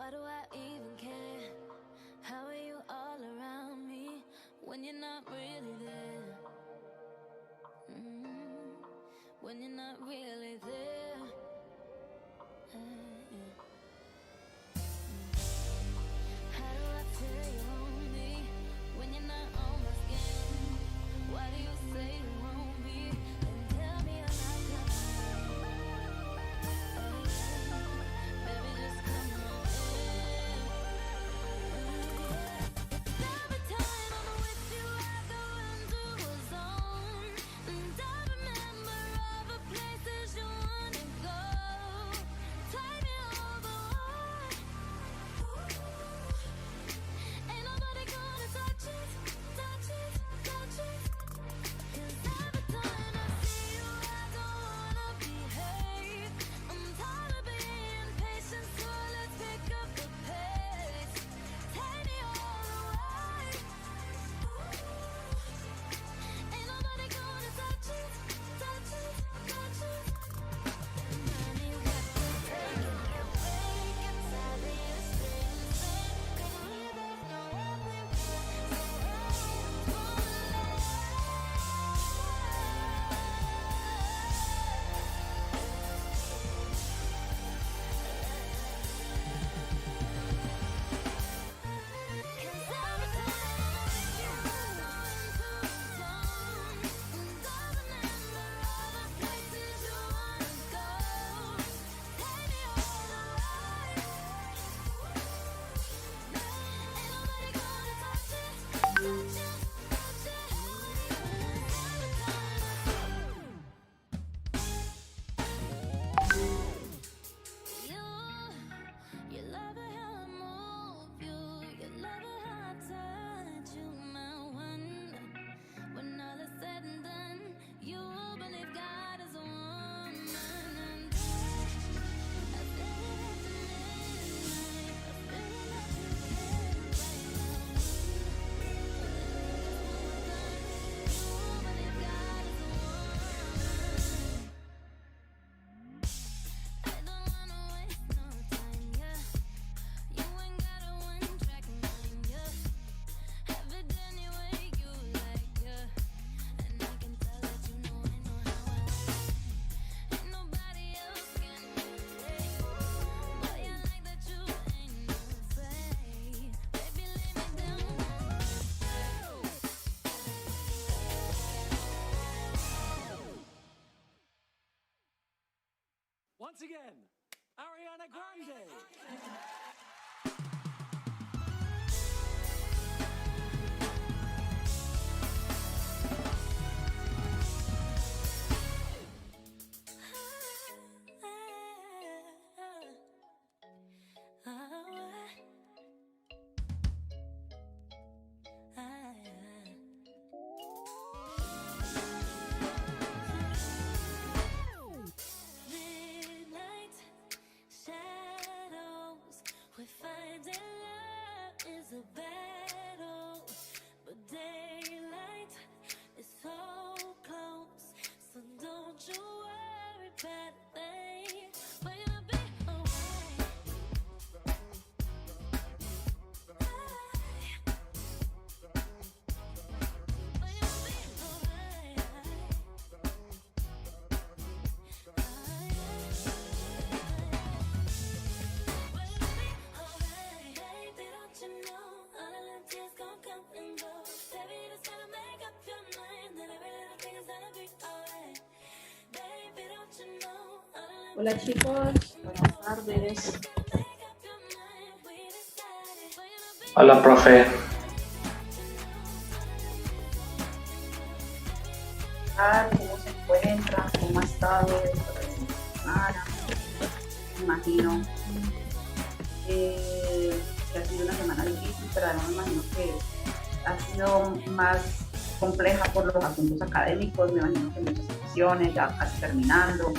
Why do I even care? How are you all around me when you're not really there? When you're not really there. Yeah. How do I feel you on me when you're not on my skin? Why do you say you want me and tell me you're not coming? Baby, just come on in. Every time I'm with you, I go into a zone, and I remember all the places you wanna go. Take me all the way. Ain't nobody gonna touch it, touch it, touch it. 'Cause every time I see you, I don't wanna behave. I'm tired of being patient, so let's pick up the pace. Take me all the way. Ain't nobody gonna touch it, touch it, touch it. Money what to take it away. Get tired of your strings, 'cause we both know what we want. So you love it how I move you. You love it how I touch you, my one. When all is said and done, you believe God is a woman. And I feel it at the midnight. I feel it at the midnight. You believe God is a woman. I don't wanna waste no time, yeah. You ain't got a one-track mind, yeah. Have it any way you like, yeah. And I can tell that you know how I like. Ain't nobody else can relate. Boy, I like that you ain't no fake. Baby, lay me down. Once again, Ariana Grande. Midnight shadows, we find that love is a battle, but daylight is so close. So don't you worry about a thing. We're gonna be alright. We're gonna be alright. Hola chicos, buenas tardes. Hola, profe. ¿Cómo se encuentra? ¿Cómo ha estado esta semana? Me imagino que ha sido una semana difícil, pero además me imagino que ha sido más compleja por los asuntos académicos. Me imagino que muchas sesiones, ya casi terminando.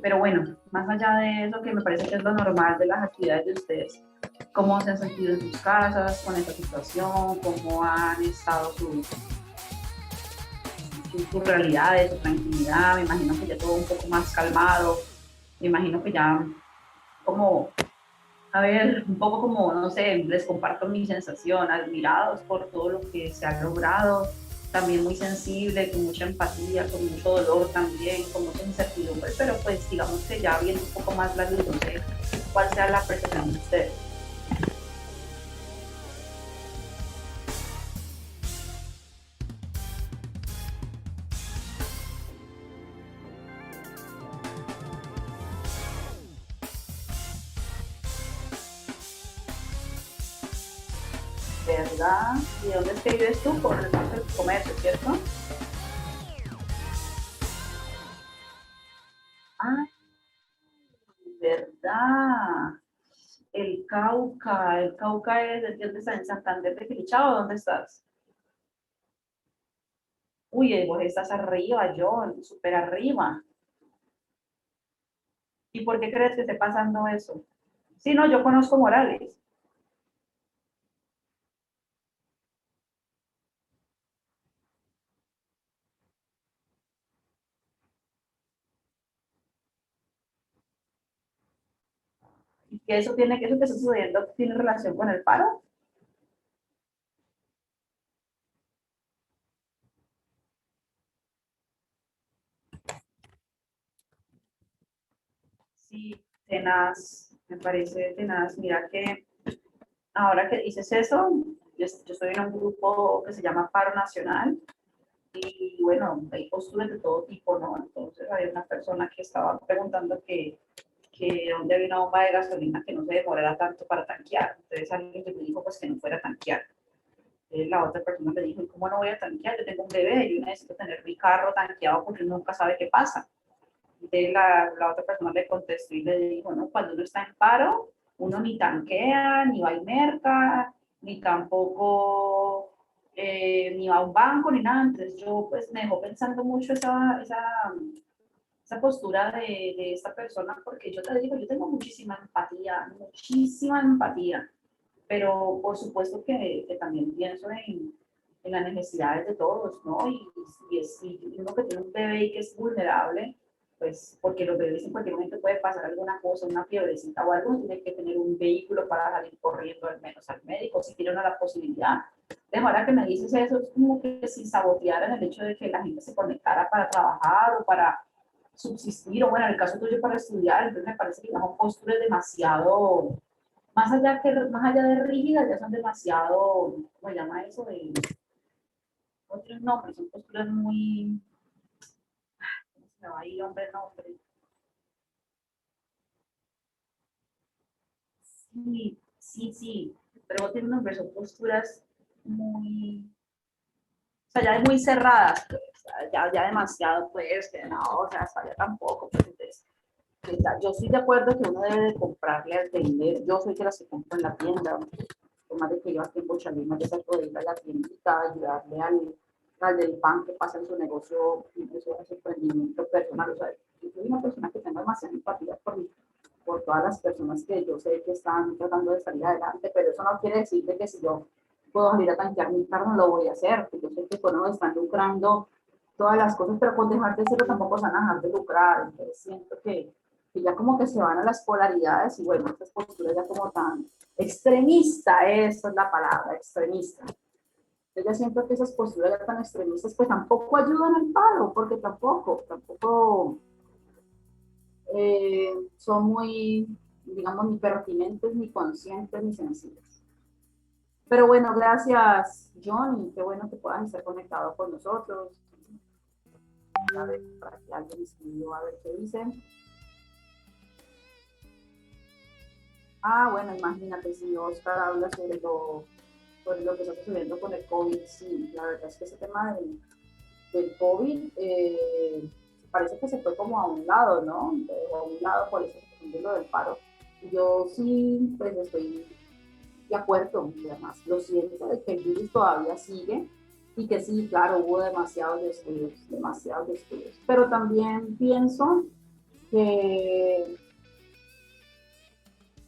Pero bueno, más allá de eso, que me parece que es lo normal de las actividades de ustedes, ¿cómo se han sentido en sus casas con esta situación? ¿Cómo han estado sus realidades, su tranquilidad? Me imagino que ya todo un poco más calmado. Me imagino que ya como A ver, un poco como, no sé, les comparto mi sensación, admirados por todo lo que se ha logrado, también muy sensible, con mucha empatía, con mucho dolor también, con mucha incertidumbre, pero pues digamos que ya viendo un poco más la luz, no sé cuál sea la percepción de ustedes. ¿Verdad? ¿Y dónde es que vives tú? Por el norte del comercio, ¿cierto? Ah, ¿verdad? El Cauca es el que está en Santander de Quilichao, ¿dónde estás? Uy, vos estás arriba, John, súper arriba. ¿Y por qué crees que esté pasando eso? Sí, no, yo conozco Morales. ¿Y que eso que está sucediendo tiene relación con el paro? Sí, tenaz, me parece tenaz. Mira que ahora que dices eso, yo estoy en un grupo que se llama Paro Nacional y bueno, hay posturas de todo tipo, ¿no? Entonces había una persona que estaba preguntando que dónde había una bomba de gasolina que no se demorara tanto para tanquear. Entonces alguien me dijo pues que no fuera a tanquear. Entonces la otra persona me dijo, ¿y cómo no voy a tanquear? Yo tengo un bebé, yo necesito tener mi carro tanqueado porque uno nunca sabe qué pasa. Entonces la otra persona le contestó y le dijo, no, cuando uno está en paro, uno ni tanquea, ni va al mercado, ni tampoco ni va a un banco, ni nada. Entonces yo pues me dejó pensando mucho esa postura de esta persona, porque yo te digo, yo tengo muchísima empatía, pero por supuesto que también pienso en las necesidades de todos, ¿no? Y uno que tiene un bebé y que es vulnerable, pues porque los bebés en cualquier momento puede pasar alguna cosa, una fiebrecita o algo, tiene que tener un vehículo para salir corriendo al menos al médico, si tiene una la posibilidad. De manera que me dices eso, es como que si sabotearan el hecho de que la gente se conectara para trabajar o para subsistir, o bueno, en el caso tuyo para estudiar, entonces me parece que son posturas demasiado, más allá de rígidas, ya son demasiado, ¿cómo se llama eso? De otros nombres, son posturas muy, ¿cómo se me va a ir, hombre, nombre? Sí, sí, sí, pero tiene un nombre, son posturas muy, o sea, ya muy cerradas, pues, ya demasiado, pues, que no, o sea, hasta ya tampoco, pues, entonces, yo estoy de acuerdo que uno debe de comprarle al vender, yo soy que las que compro en la tienda, por más de que yo aquí en Bochalima, yo trato de ir a la tiendita, ayudarle al del pan que pasa en su negocio, incluso a su emprendimiento personal. O sea, yo soy una persona que tengo demasiada empatía por todas las personas que yo sé que están tratando de salir adelante, pero eso no quiere decir de que si yo puedo salir a tanquear mi carro, no lo voy a hacer, porque yo sé que con eso están lucrando todas las cosas, pero con dejar de hacerlo tampoco se van a dejar de lucrar. Entonces siento que ya como que se van a las polaridades y bueno, estas posturas ya como tan extremista, esa es la palabra, extremista. Yo ya siento que esas posturas ya tan extremistas pues tampoco ayudan al paro, porque tampoco son muy, digamos, ni pertinentes, ni conscientes, ni sensibles. Pero bueno, gracias, John, y qué bueno que puedan estar conectados con nosotros. A ver, para que alguien escribió, a ver qué dicen. Ah, bueno, imagínate, si Oscar habla sobre lo que está sucediendo con el COVID, sí, la verdad es que ese tema del COVID parece que se fue como a un lado, ¿no? A un lado por eso de lo del paro. Yo sí, pues estoy de acuerdo, y además lo siento de que el virus todavía sigue y que sí, claro, hubo demasiados estudios, pero también pienso que,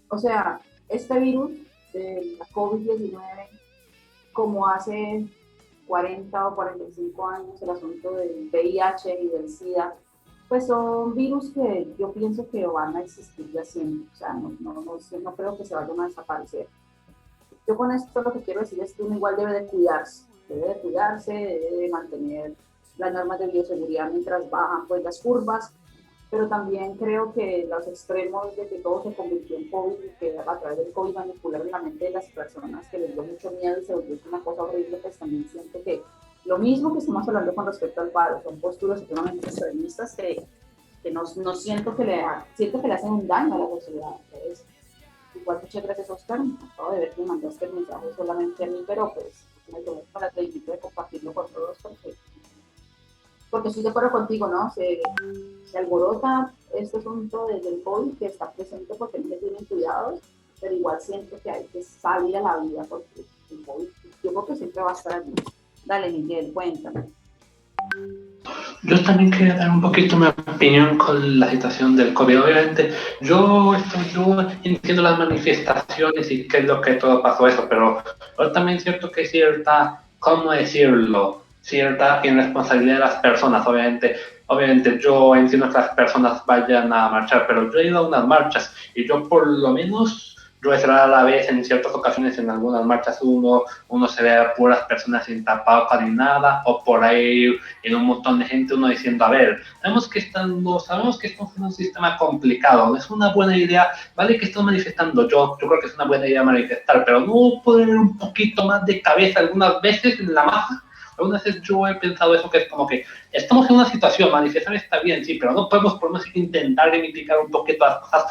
o sea, este virus de la COVID-19, como hace 40 o 45 años, el asunto del VIH y del SIDA, Pues son virus que yo pienso que van a existir ya siempre, o sea, no creo que se vayan a desaparecer. Yo con esto lo que quiero decir es que uno igual debe de cuidarse, debe de mantener las normas de bioseguridad mientras bajan pues las curvas, pero también creo que los extremos de que todo se convirtió en COVID y que a través del COVID manipularon la mente de las personas, que les dio mucho miedo y se volvió una cosa horrible, pues también siento que lo mismo que estamos hablando con respecto al paro, son posturas extremadamente extremistas que no siento siento que le hacen un daño a la sociedad. Entonces, igual muchas gracias, Oscar. Acabo de ver que me mandaste el mensaje solamente a mí, pero pues me tomé para el de compartirlo con todos porque estoy de acuerdo contigo, ¿no? Se alborota este asunto del COVID que está presente porque no se tienen cuidados, pero igual siento que hay que salir a la vida porque el COVID, yo creo que siempre va a estar allí. Dale, Miguel, cuéntame. Yo también quería dar un poquito mi opinión con la situación del COVID. Obviamente, yo entiendo las manifestaciones y qué es lo que todo pasó eso, pero también es cierto que hay cierta, ¿cómo decirlo? Cierta irresponsabilidad de las personas. Obviamente yo entiendo que las personas vayan a marchar, pero yo he ido a unas marchas y yo por lo menos, yo es rara la vez en ciertas ocasiones en algunas marchas uno se ve a puras personas sin tapabocas ni nada, o por ahí en un montón de gente uno diciendo, a ver, sabemos que estamos en un sistema complicado, no es una buena idea, vale que estamos manifestando, yo creo que es una buena idea manifestar, pero no poner un poquito más de cabeza algunas veces en la masa. Algunas veces yo he pensado eso, que es como que estamos en una situación, manifestar está bien, sí, pero no podemos por lo menos intentar mitigar un poquito las cosas,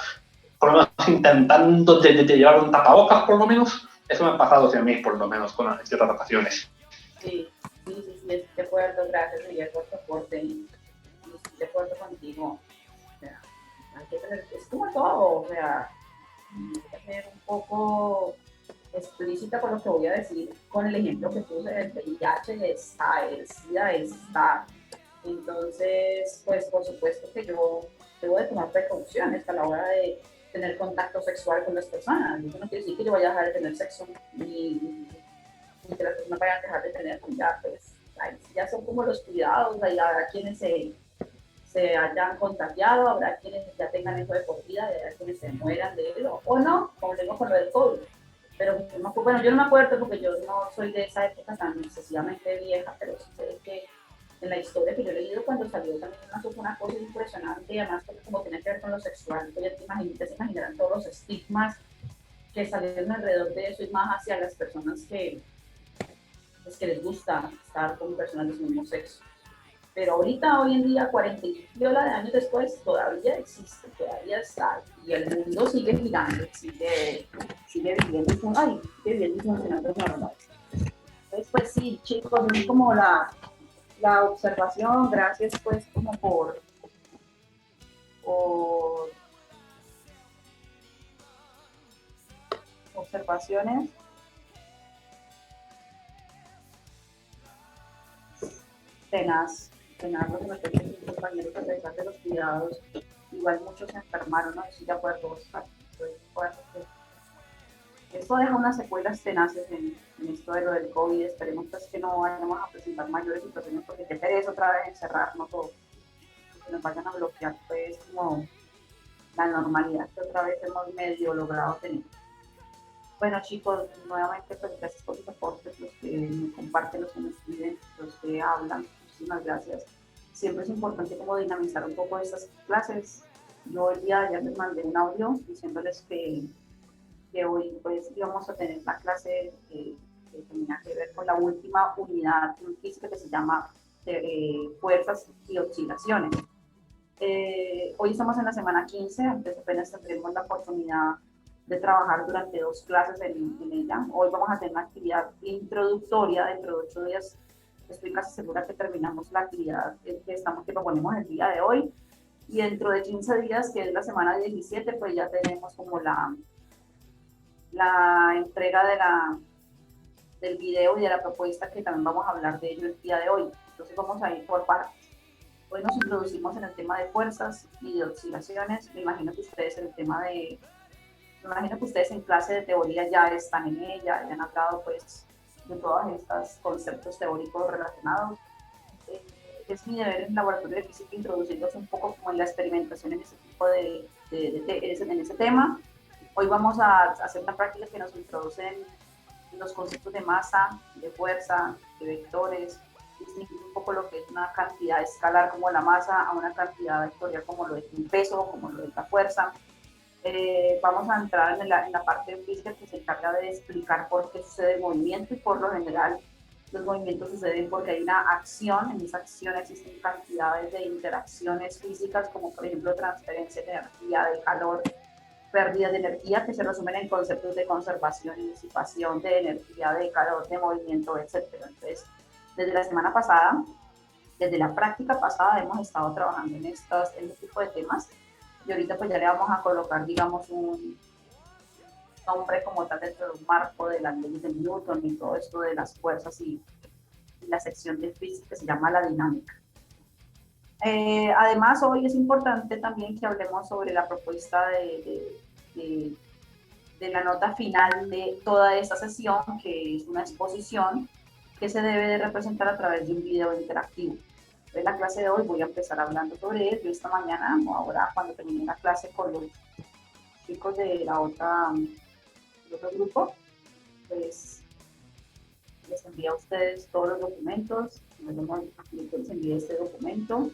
por lo menos intentando de llevar un tapabocas, por lo menos. Eso me ha pasado hacia mí, por lo menos, con ciertas ocasiones. Sí, estoy de acuerdo, gracias, Miguel, por tu aporte y estoy de acuerdo contigo. O sea, hay que tener, es como todo, o sea, hay que ser un poco explícita por lo que voy a decir con el ejemplo que puse del VIH, está, el SIDA está. Entonces, pues por supuesto que yo debo de tomar precauciones a la hora de tener contacto sexual con las personas. Eso no quiere decir que yo vaya a dejar de tener sexo ni que las personas vayan a dejar de tener, ya pues ya son como los cuidados, ahí habrá quienes se hayan contagiado, habrá quienes ya tengan eso de por vida, habrá quienes se mueran de él o no, como tengo con lo del COVID. Pero bueno, yo no me acuerdo porque yo no soy de esa época tan excesivamente vieja, pero sí sé que en la historia que yo he leído cuando salió también una cosa impresionante y además como tiene que ver con lo sexual, pues ya se imaginarán todos los estigmas que salieron alrededor de eso y más hacia las personas pues, que les gusta estar con personas de su mismo sexo. Pero ahorita, hoy en día, 40 y piola de años después, todavía existe, todavía está. Y el mundo sigue girando, sigue viviendo, funcionando normal. Entonces, pues sí, chicos, es como la observación, gracias pues como por observaciones. Tenaz lo que me cuentan mis compañeros a pesar de los cuidados. Igual muchos se enfermaron, ¿no? Estoy de acuerdo, Oscar. Estoy de acuerdo que esto deja unas secuelas tenaces en esto de lo del COVID. Esperemos pues que no vayamos a presentar mayores situaciones porque qué pereza otra vez encerrarnos o que nos vayan a bloquear pues como la normalidad que otra vez hemos medio logrado tener. Bueno chicos, nuevamente pues gracias por sus aportes, los que me comparten, los que me escriben, los que hablan, muchísimas gracias. Siempre es importante como dinamizar un poco estas clases. Yo el día de ayer les mandé un audio diciéndoles que hoy pues íbamos a tener la clase que tenía que ver con la última unidad física que se llama fuerzas y oscilaciones. Hoy estamos en la semana 15, entonces apenas tendremos la oportunidad de trabajar durante 2 clases en ella. Hoy vamos a tener una actividad introductoria, dentro de 8 días estoy casi segura que terminamos la actividad que proponemos el día de hoy, y dentro de 15 días, que es la semana 17, pues ya tenemos como la entrega del video y de la propuesta, que también vamos a hablar de ello el día de hoy. Entonces vamos a ir por partes. Hoy nos introducimos en el tema de fuerzas y de oscilaciones. Me imagino que ustedes en clase de teoría ya están en ella, ya han hablado pues de todos estos conceptos teóricos relacionados. es mi deber en el laboratorio de física introducirlos un poco como en la experimentación en ese tipo en ese tema. Hoy vamos a hacer una práctica que nos introduce en los conceptos de masa, de fuerza, de vectores, distinguir un poco lo que es una cantidad escalar como la masa a una cantidad vectorial como lo es un peso, como lo es la fuerza. Vamos a entrar en la parte de física que se encarga de explicar por qué sucede el movimiento, y por lo general los movimientos suceden porque hay una acción. En esa acción existen cantidades de interacciones físicas, como por ejemplo transferencia de energía, de calor, pérdida de energía, que se resumen en conceptos de conservación y disipación de energía, de calor, de movimiento, etcétera. Entonces, desde la semana pasada, desde la práctica pasada, hemos estado trabajando en este tipo de temas, y ahorita pues ya le vamos a colocar, digamos, un nombre como tal dentro de un marco de las leyes de Newton y todo esto de las fuerzas y la sección de física que se llama la dinámica. Además, hoy es importante también que hablemos sobre la propuesta de la nota final de toda esta sesión, que es una exposición que se debe de representar a través de un video interactivo. En la clase de hoy voy a empezar hablando sobre ello. Esta mañana, ahora cuando termine la clase con los chicos de la del otro grupo, pues les envío a ustedes todos los documentos. Les envío este documento.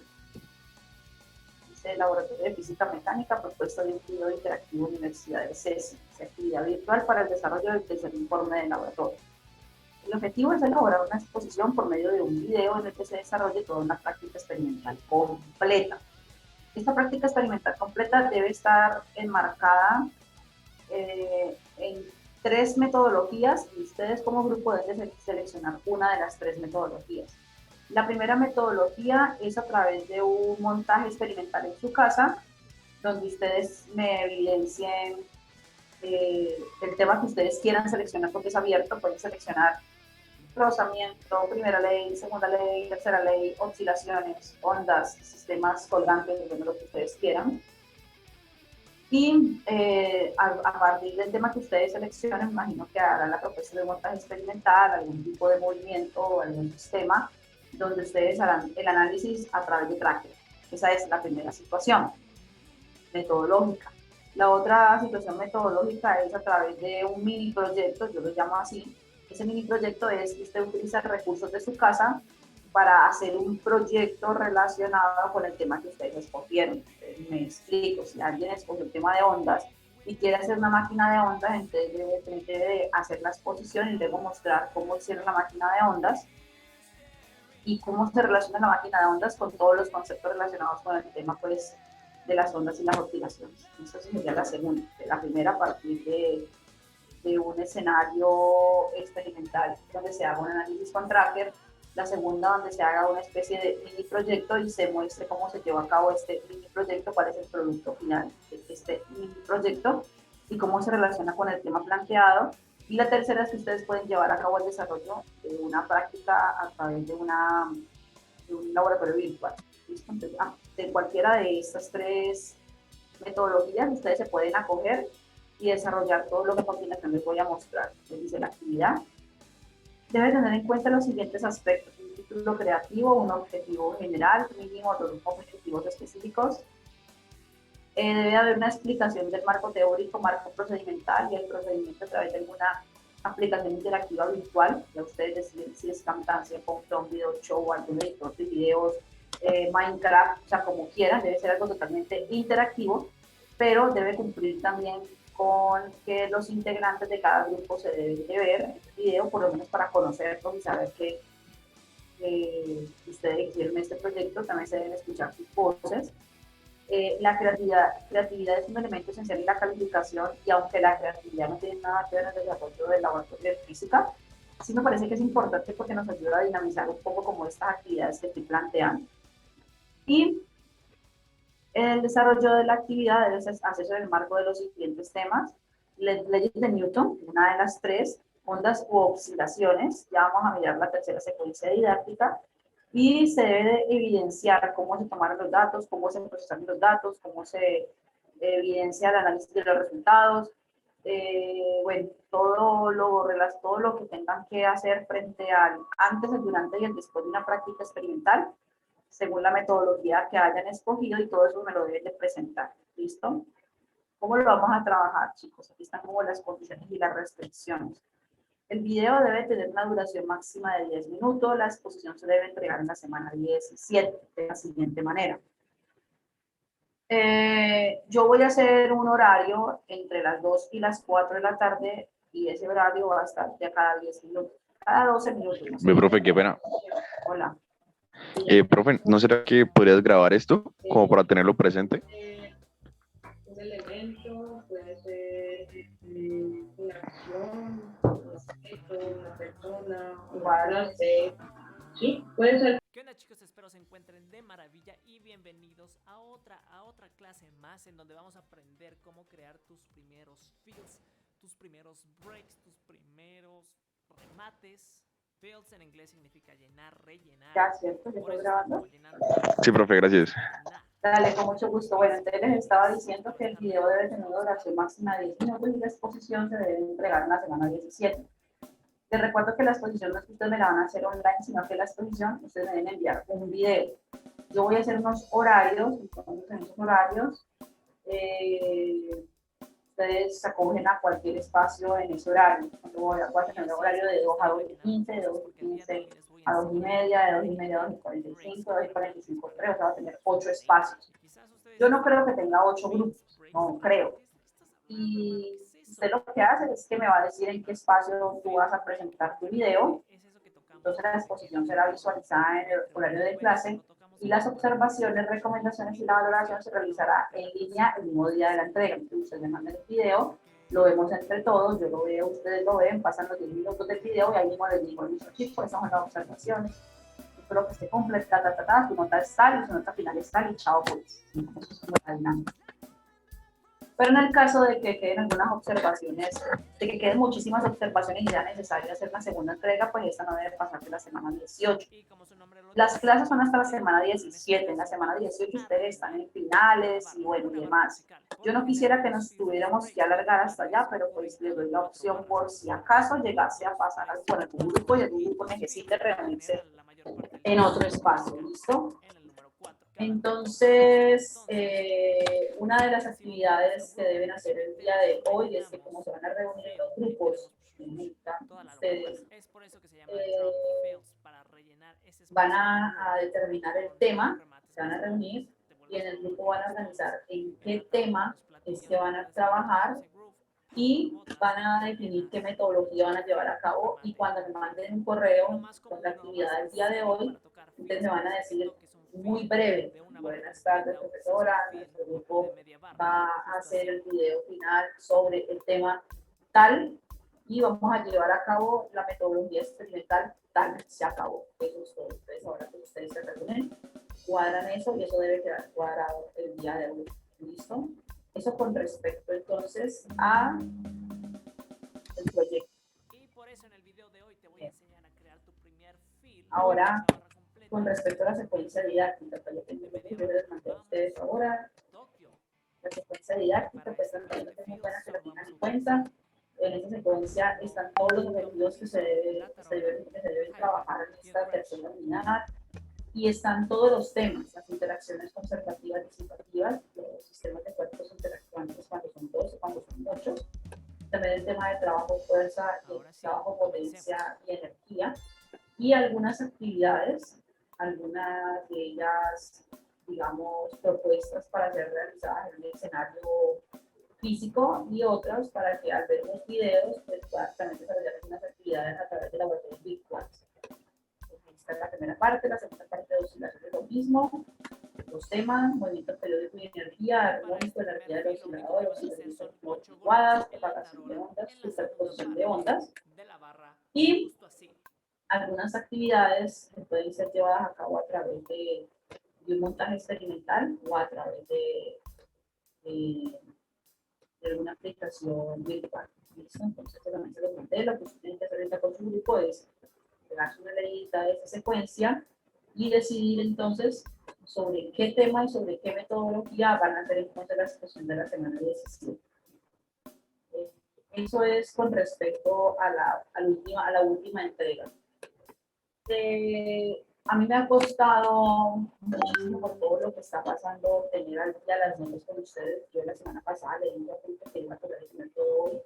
Dice Laboratorio de Física Mecánica, propuesta de un video interactivo Universidad de CESI, actividad virtual para el desarrollo del tercer informe de laboratorio. El objetivo es elaborar una exposición por medio de un video en el que se desarrolle toda una práctica experimental completa. Esta práctica experimental completa debe estar enmarcada en 3 metodologías, y ustedes como grupo deben seleccionar una de las 3 metodologías. La primera metodología es a través de un montaje experimental en su casa, donde ustedes me evidencien el tema que ustedes quieran seleccionar, porque es abierto. Pueden seleccionar rozamiento, primera ley, segunda ley, tercera ley, oscilaciones, ondas, sistemas colgantes, de lo que ustedes quieran. Y a partir del tema que ustedes seleccionen, me imagino que harán la propuesta de montaje experimental, algún tipo de movimiento o algún sistema, donde ustedes harán el análisis a través de tracker. Esa es la primera situación metodológica. La otra situación metodológica es a través de un mini proyecto, yo lo llamo así. Ese mini proyecto es que usted utiliza recursos de su casa para hacer un proyecto relacionado con el tema que ustedes escogieron. Me explico: si alguien escogió el tema de ondas y quiere hacer una máquina de ondas, entonces debe hacer la exposición y luego mostrar cómo hicieron la máquina de ondas y cómo se relaciona la máquina de ondas con todos los conceptos relacionados con el tema, pues, de las ondas y las oscilaciones. Eso sería la segunda. La primera, a partir de un escenario experimental donde se haga un análisis con tracker. La segunda, donde se haga una especie de mini proyecto y se muestre cómo se lleva a cabo este mini proyecto, cuál es el producto final de este mini proyecto y cómo se relaciona con el tema planteado. Y la tercera es que ustedes pueden llevar a cabo el desarrollo de una práctica a través de un laboratorio virtual. Entonces, de cualquiera de estas 3 metodologías, ustedes se pueden acoger y desarrollar todo lo que a continuación les voy a mostrar. Les dice: la actividad debe tener en cuenta los siguientes aspectos: un título creativo, un objetivo general, mínimo 2 objetivos específicos. Debe haber una explicación del marco teórico, marco procedimental y el procedimiento a través de alguna aplicación interactiva virtual. Ya ustedes deciden si es Camtasia, Photon, Video Show, algún editor de videos, Minecraft, o sea, como quieran. Debe ser algo totalmente interactivo, pero debe cumplir también con que los integrantes de cada grupo se deben de ver en el video, por lo menos para conocerlos y saber que ustedes hicieron este proyecto. También se deben escuchar sus voces. La creatividad es un elemento esencial en la calificación, y aunque la creatividad no tiene nada que ver en el desarrollo del laboratorio de física, sí me parece que es importante porque nos ayuda a dinamizar un poco como estas actividades que estoy planteando. Y el desarrollo de la actividad debe hacerse en el marco de los siguientes temas: leyes de Newton, una de las 3, ondas u oscilaciones, ya vamos a mirar la tercera secuencia didáctica, y se debe de evidenciar cómo se tomaron los datos, cómo se procesaron los datos, cómo se evidencia el análisis de los resultados, bueno, todo lo que tengan que hacer frente al antes, el durante y el después de una práctica experimental. según la metodología que hayan escogido y todo eso me lo deben de presentar. ¿Listo? ¿Cómo lo vamos a trabajar, chicos? Aquí están como las condiciones y las restricciones. El video debe tener una duración máxima de 10 minutos. La exposición se debe entregar en la semana 17 de la siguiente manera. Yo voy a hacer un horario entre las 2 y las 4 de la tarde y ese horario va a estar de cada 10 minutos, cada 12 minutos. No sé. Ve, profe, qué pena. Hola. Profe, ¿no será que podrías grabar esto como para tenerlo presente? Un elemento puede ser una acción, un objeto, una persona, una frase. Sí, puede ser. ¿Qué onda, chicos? Espero se encuentren de maravilla y bienvenidos a otra clase más en donde vamos a aprender cómo crear tus primeros fills, tus primeros breaks, tus primeros remates. Fills en inglés significa llenar, rellenar. Ya, ¿cierto? ¿Ya Por estoy eso grabando? llenando. Sí, profe, gracias. Dale, con mucho gusto. Bueno, entonces les estaba diciendo que el video debe tener una duración máxima de 10 minutos y la exposición se debe entregar en la semana 17. Les recuerdo que la exposición no es que ustedes me la van a hacer online, sino que la exposición ustedes me deben enviar un video. Yo voy a hacer unos horarios, entonces en esos horarios ustedes se acogen a cualquier espacio en ese horario. Voy a tener un horario de 2 a 2:15, de 2:15 a 2:30, de 2:30 a 2:45, de 2:45 a 3, o sea, va a tener 8 espacios. Yo no creo que tenga 8 grupos, no creo. Y usted lo que hace es que me va a decir en qué espacio tú vas a presentar tu video. Entonces la exposición será visualizada en el horario de clase y las observaciones, recomendaciones y la valoración se realizará en línea el mismo día de la entrega. Entonces ustedes me mandan el video, lo vemos entre todos, yo lo veo, ustedes lo ven, pasan los 10 minutos del video y ahí mismo les digo, listo chicos, esas son las observaciones, espero que esté completa, su nota es tal, su nota final es tal y chao pues. Eso es como la dinámica. Pero en el caso de que queden algunas observaciones, de que queden muchísimas observaciones y sea necesario hacer una segunda entrega, pues esta no debe pasar de la semana 18. Las clases son hasta la semana 17. En la semana 18 ustedes están en finales y bueno, y demás. Yo no quisiera que nos tuviéramos que alargar hasta allá, pero pues les doy la opción por si acaso llegase a pasar algo con algún grupo y algún grupo necesite reunirse en otro espacio, ¿listo? Entonces, una de las actividades que deben hacer el día de hoy es que como se van a reunir en los grupos, ustedes van a determinar el tema, se van a reunir y en el grupo van a organizar en qué tema es que van a trabajar y van a definir qué metodología van a llevar a cabo y cuando me manden un correo con la actividad del día de hoy, ustedes me van a decir muy breve, buenas tardes profesora, nuestro grupo va a hacer el video final sobre el tema tal y vamos a llevar a cabo la metodología experimental tal, se acabó. Eso es todo. Entonces ahora que ustedes se reúnen, cuadran eso y eso debe quedar cuadrado el día de hoy. ¿Listo? Eso con respecto entonces a el proyecto. Ahora, con respecto a la secuencia didáctica, yo les mandé a ustedes ahora. La secuencia didáctica, pues también es muy buena que la tengan en cuenta. En esa secuencia están todos los objetivos que se deben trabajar en esta tercera unidad y están todos los temas, las interacciones conservativas y disipativas, los sistemas de cuerpos interactuantes cuando son dos o cuando son muchos, también el tema de trabajo, fuerza, trabajo, potencia y energía, y algunas actividades, algunas de ellas, digamos, propuestas para ser realizadas en un escenario físico y otras para que al ver los videos pues puedan también desarrollar algunas actividades a través de laboratorios virtuales. Esta es la primera parte, la segunda parte de oscilación es lo mismo, los temas, movimiento periódico y energía, armónico, energía del oscilador, oscilaciones adecuadas, propagación de ondas, superposición de ondas y algunas actividades que pueden ser llevadas a cabo a través de un montaje experimental o a través de alguna aplicación virtual. ¿Listo? Entonces, solamente lo planteé, lo que ustedes tienen que hacer ahorita con su grupo es pegarse una leída de esa secuencia y decidir entonces sobre qué tema y sobre qué metodología van a hacer entonces la exposición de la semana 17. Eso es con respecto a la última entrega. A mí me ha costado muchísimo por todo lo que está pasando tener al día las notas con ustedes. Yo la semana pasada le dije a Felipe que iba a poder tener todo hoy,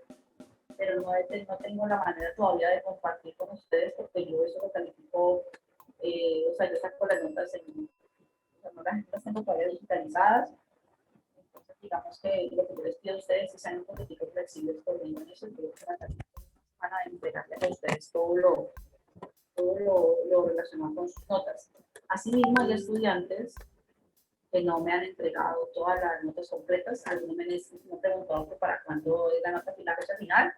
pero no tengo la manera todavía de compartir con ustedes porque yo eso lo califico, o sea, yo saco las notas o sea, no las tengo todavía digitalizadas. Entonces, digamos que lo que yo les pido a ustedes es que sean un poquitico flexibles conmigo en eso. Yo creo que van a entregarles a ustedes todo lo relacionado con sus notas. Asimismo, hay estudiantes que no me han entregado todas las notas completas. Algunos me han preguntado que para cuándo es la nota final, fecha final.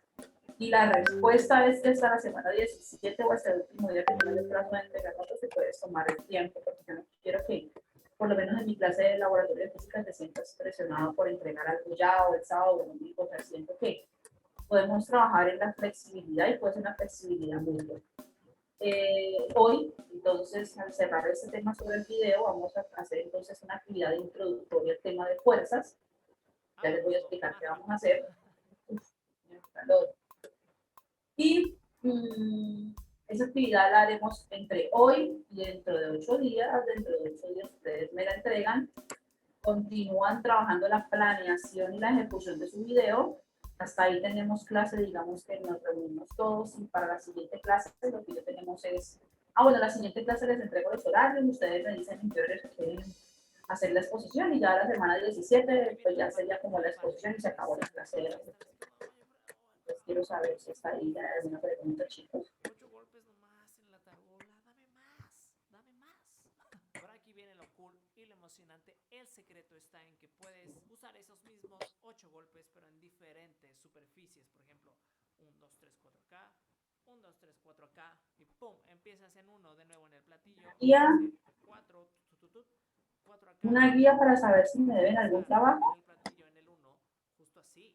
Y la respuesta es que hasta la semana 17 o hasta el último día que tenga el plazo de entregar notas se puede tomar el tiempo, porque yo no quiero que, por lo menos en mi clase de laboratorio de física, te sientas presionado por entregar algo ya o el sábado o el domingo. O sea, siento que podemos trabajar en la flexibilidad y puede ser una flexibilidad muy buena. Hoy, entonces, al cerrar este tema sobre el video, vamos a hacer entonces una actividad introductoria al tema de fuerzas. Ya les voy a explicar qué vamos a hacer. Y esa actividad la haremos entre hoy y dentro de 8 días. Dentro de 8 días ustedes me la entregan. Continúan trabajando la planeación y la ejecución de su video. Hasta ahí tenemos clase, digamos que nos reunimos todos y para la siguiente clase lo que yo tenemos es, bueno, la siguiente clase les entrego los horarios, ustedes me dicen en qué horarios quieren hacer la exposición y ya la semana 17 pues ya sería como la exposición y se acabó la clase de la Pues quiero saber si está ahí ya alguna pregunta, chicos. 8 golpes nomás en la tarola, dame más, dame más. Ahora aquí viene lo cool y lo emocionante. El secreto está en que puedes usar esos mismos 8 golpes, pero en diferentes superficies. Por ejemplo, 1, 2, 3, 4 acá, 1, 2, 3, 4 acá, y pum, empiezas en 1 de nuevo en el platillo. Ya. 4, 4 acá. Una guía para saber si me deben algún trabajo. En el platillo, en el 1, justo así.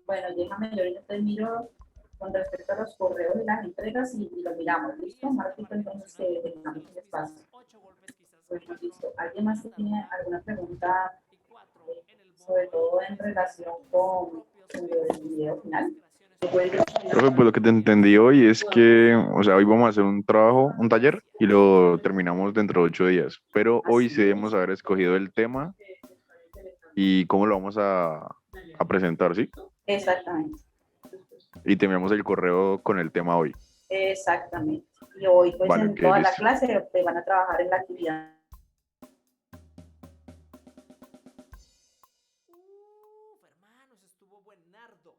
Bueno, déjame, yo ahorita te miro con respecto a los correos y las entregas y lo miramos, ¿listo? Más ratito entonces que tengamos el espacio. Bueno, listo. ¿Alguien más que tiene alguna pregunta, sobre todo en relación con el video final? Profe, pues lo que te entendí hoy es que, o sea, hoy vamos a hacer un trabajo, un taller, y lo terminamos dentro de 8 días. Pero hoy sí debemos haber escogido el tema y cómo lo vamos a presentar, ¿sí? Exactamente. Y te enviamos el correo con el tema hoy. Exactamente. Y hoy, pues, Vale, en ok, toda la listo. clase te van a trabajar en la actividad. Hermanos, estuvo buenardo.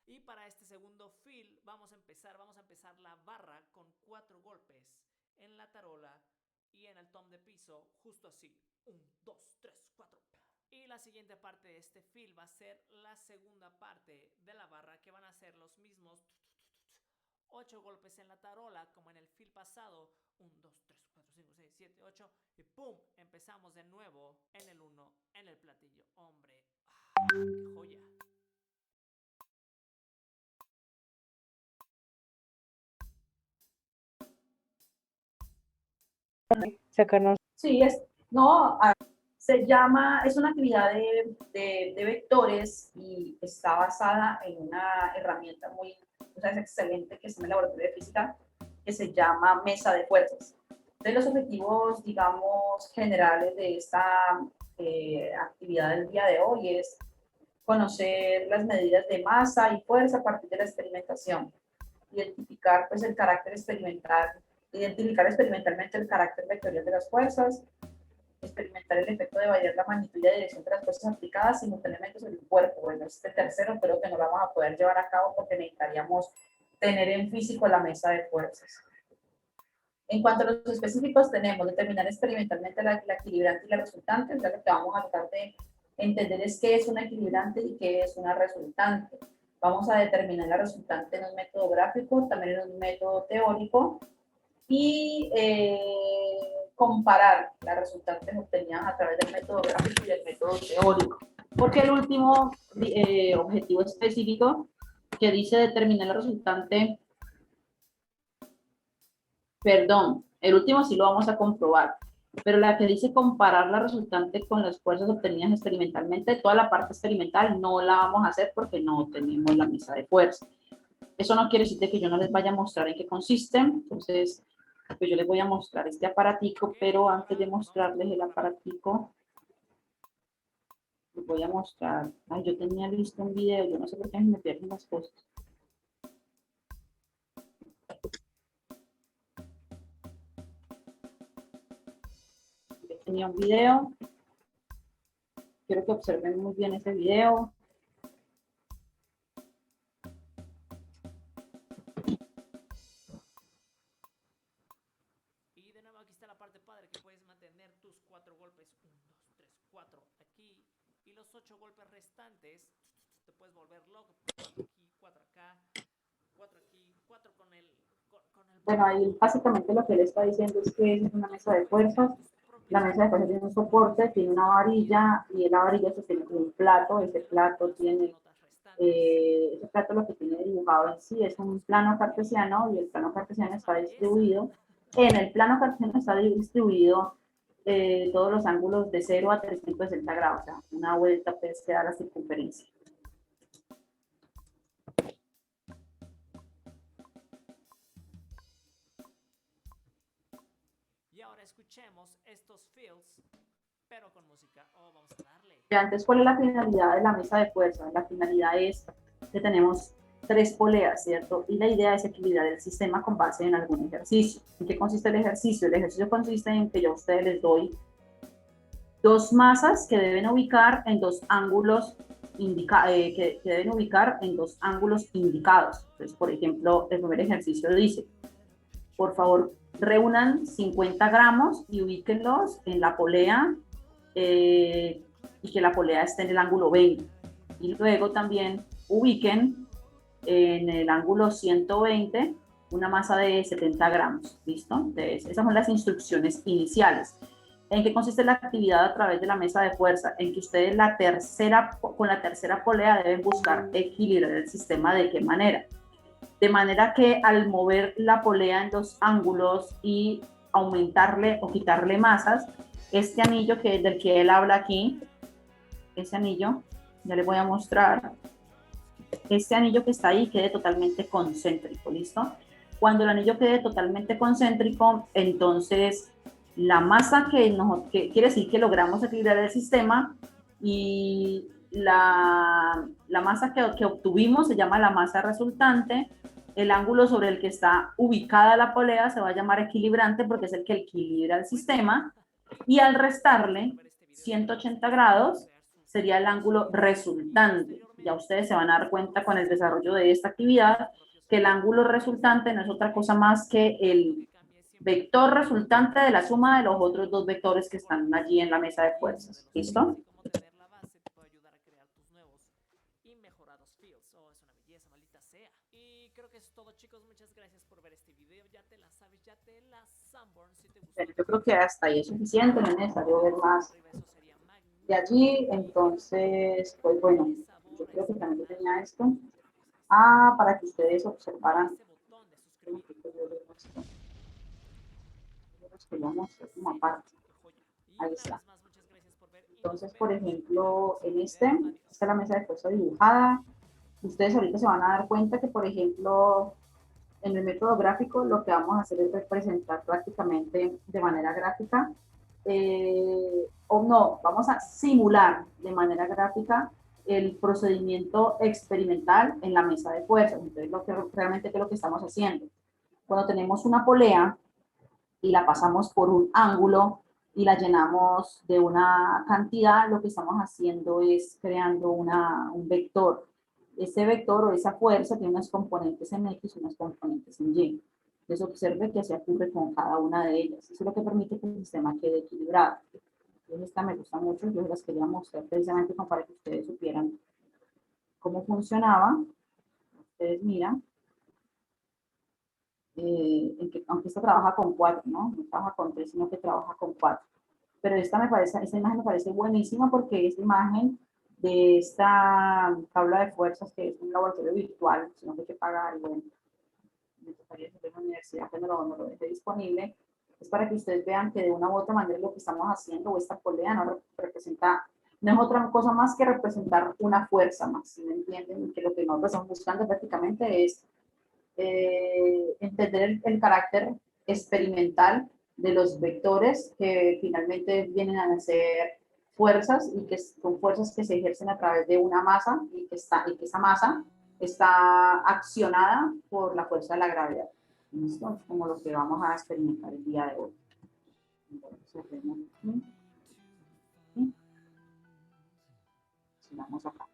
Y para este segundo fill vamos a empezar la barra con 4 golpes en la tarola y en el tom de piso, justo así. 1, 2, 3, 4. Y la siguiente parte de este fill va a ser la segunda parte de la barra, que van a ser los mismos 8 golpes en la tarola como en el fill pasado. 1, 2, 3, 4, 5, 6, 7, 8 y ¡pum! Empezamos de nuevo en el 1 en el platillo. Hombre, ¡qué joya! Sí, se llama, es una actividad de vectores y está basada en una herramienta o sea, es excelente que está en el laboratorio de física, que se llama mesa de fuerzas. De los objetivos, digamos, generales de esta actividad del día de hoy es conocer las medidas de masa y fuerza a partir de la experimentación, identificar pues el carácter experimental, identificar experimentalmente el carácter vectorial de las fuerzas, experimentar el efecto de variar la magnitud y la dirección de las fuerzas aplicadas simultáneamente sobre el cuerpo. Bueno, este tercero creo que no lo vamos a poder llevar a cabo porque necesitaríamos tener en físico la mesa de fuerzas. En cuanto a los específicos, tenemos determinar experimentalmente la equilibrante y la resultante. O sea, lo que vamos a tratar de entender es qué es una equilibrante y qué es una resultante. Vamos a determinar la resultante en un método gráfico, también en un método teórico, y comparar las resultantes obtenidas a través del método gráfico y del método teórico. Porque el último objetivo específico que dice determinar la resultante, perdón, el último sí lo vamos a comprobar. pero la que dice comparar la resultante con las fuerzas obtenidas experimentalmente, toda la parte experimental no la vamos a hacer porque no tenemos la mesa de fuerza. Eso no quiere decir que yo no les vaya a mostrar en qué consiste, entonces pues yo les voy a mostrar este aparatico, pero antes de mostrarles el aparatico, les voy a mostrar, ay, yo tenía listo un video, yo no sé por qué me pierden las cosas. Yo tenía un video, quiero que observen muy bien ese video. Y de nuevo aquí está la parte padre que puedes mantener tus 4 golpes. 1, 2, 3, 4 aquí. Y los 8 golpes restantes te puedes volver loco. 4 aquí, 4 acá, 4 aquí, 4 con el... Bueno, ahí básicamente lo que él está diciendo es que es una mesa de fuerzas. La mesa de fuerzas tiene un soporte, tiene una varilla y la varilla sostiene un plato. Ese plato tiene, ese plato lo que tiene dibujado en sí es un plano cartesiano y el plano cartesiano está distribuido. En el plano cartesiano está distribuido todos los ángulos de 0 a 360 grados, o sea, una vuelta pues que da la circunferencia. Y ahora escuchemos estos fields, pero con música. Oh, vamos a darle. Y antes, ¿cuál es la finalidad de la mesa de fuerza? La finalidad es que tenemos 3 poleas, ¿cierto? Y la idea es equilibrar el sistema con base en algún ejercicio. ¿En qué consiste el ejercicio? El ejercicio consiste en que yo a ustedes les doy 2 masas que deben ubicar en 2 ángulos que deben ubicar en 2 ángulos indicados. Entonces, por ejemplo, el primer ejercicio dice, por favor, reúnan 50 gramos y ubíquenlos en la polea y que la polea esté en el ángulo 20. Y luego también ubiquen en el ángulo 120 una masa de 70 gramos. ¿Listo? Entonces, esas son las instrucciones iniciales. ¿En qué consiste la actividad a través de la mesa de fuerza? En que ustedes con la tercera polea deben buscar equilibrar el sistema. ¿De qué manera? De manera que al mover la polea en 2 ángulos y aumentarle o quitarle masas, este anillo del que él habla aquí, ese anillo, ya les voy a mostrar, este anillo que está ahí quede totalmente concéntrico, ¿listo? Cuando el anillo quede totalmente concéntrico, entonces la masa que quiere decir que logramos equilibrar el sistema y la masa que obtuvimos se llama la masa resultante. El ángulo sobre el que está ubicada la polea se va a llamar equilibrante porque es el que equilibra el sistema y al restarle 180 grados sería el ángulo resultante. Ya ustedes se van a dar cuenta con el desarrollo de esta actividad que el ángulo resultante no es otra cosa más que el vector resultante de la suma de los otros 2 vectores que están allí en la mesa de fuerzas. ¿Listo? Y creo que es todo, chicos. Muchas gracias por ver este video. Ya te la sabes, ya te la Sanborn. Si te gustó, Yo creo que hasta ahí es suficiente, no es necesario ver más de allí. Entonces, pues bueno, yo creo que también tenía esto. Para que ustedes observaran. Como aparte. Ahí está. Entonces, por ejemplo, esta es la mesa de fuerza dibujada. Ustedes ahorita se van a dar cuenta que, por ejemplo, en el método gráfico lo que vamos a hacer es representar prácticamente de manera gráfica, o no, vamos a simular de manera gráfica el procedimiento experimental en la mesa de fuerzas. Entonces, realmente, ¿qué es lo que estamos haciendo? Cuando tenemos una polea y la pasamos por un ángulo y la llenamos de una cantidad, lo que estamos haciendo es creando un vector. Ese vector o esa fuerza tiene unas componentes en X y unas componentes en Y. Entonces observe que se ocurre con cada una de ellas. Eso es lo que permite que el sistema quede equilibrado. Entonces esta me gusta mucho, yo las quería mostrar precisamente como para que ustedes supieran cómo funcionaba. Ustedes miran, aunque esta trabaja con 4, ¿no? No trabaja con 3, sino que trabaja con 4. Pero esta imagen me parece buenísima porque es la imagen de esta tabla de fuerzas que es un laboratorio virtual, sino que hay que pagar y bueno, me gustaría hacer en la universidad que no lo deje disponible, Es para que ustedes vean que de una u otra manera lo que estamos haciendo o esta polea no representa, no es otra cosa más que representar una fuerza más, ¿sí me entienden? Y que lo que nosotros estamos buscando prácticamente es entender el carácter experimental de los vectores que finalmente vienen a ser fuerzas y que son fuerzas que se ejercen a través de una masa y que esa masa está accionada por la fuerza de la gravedad. ¿Listo? Es como lo que vamos a experimentar el día de hoy. Entonces, aquí. Vamos acá.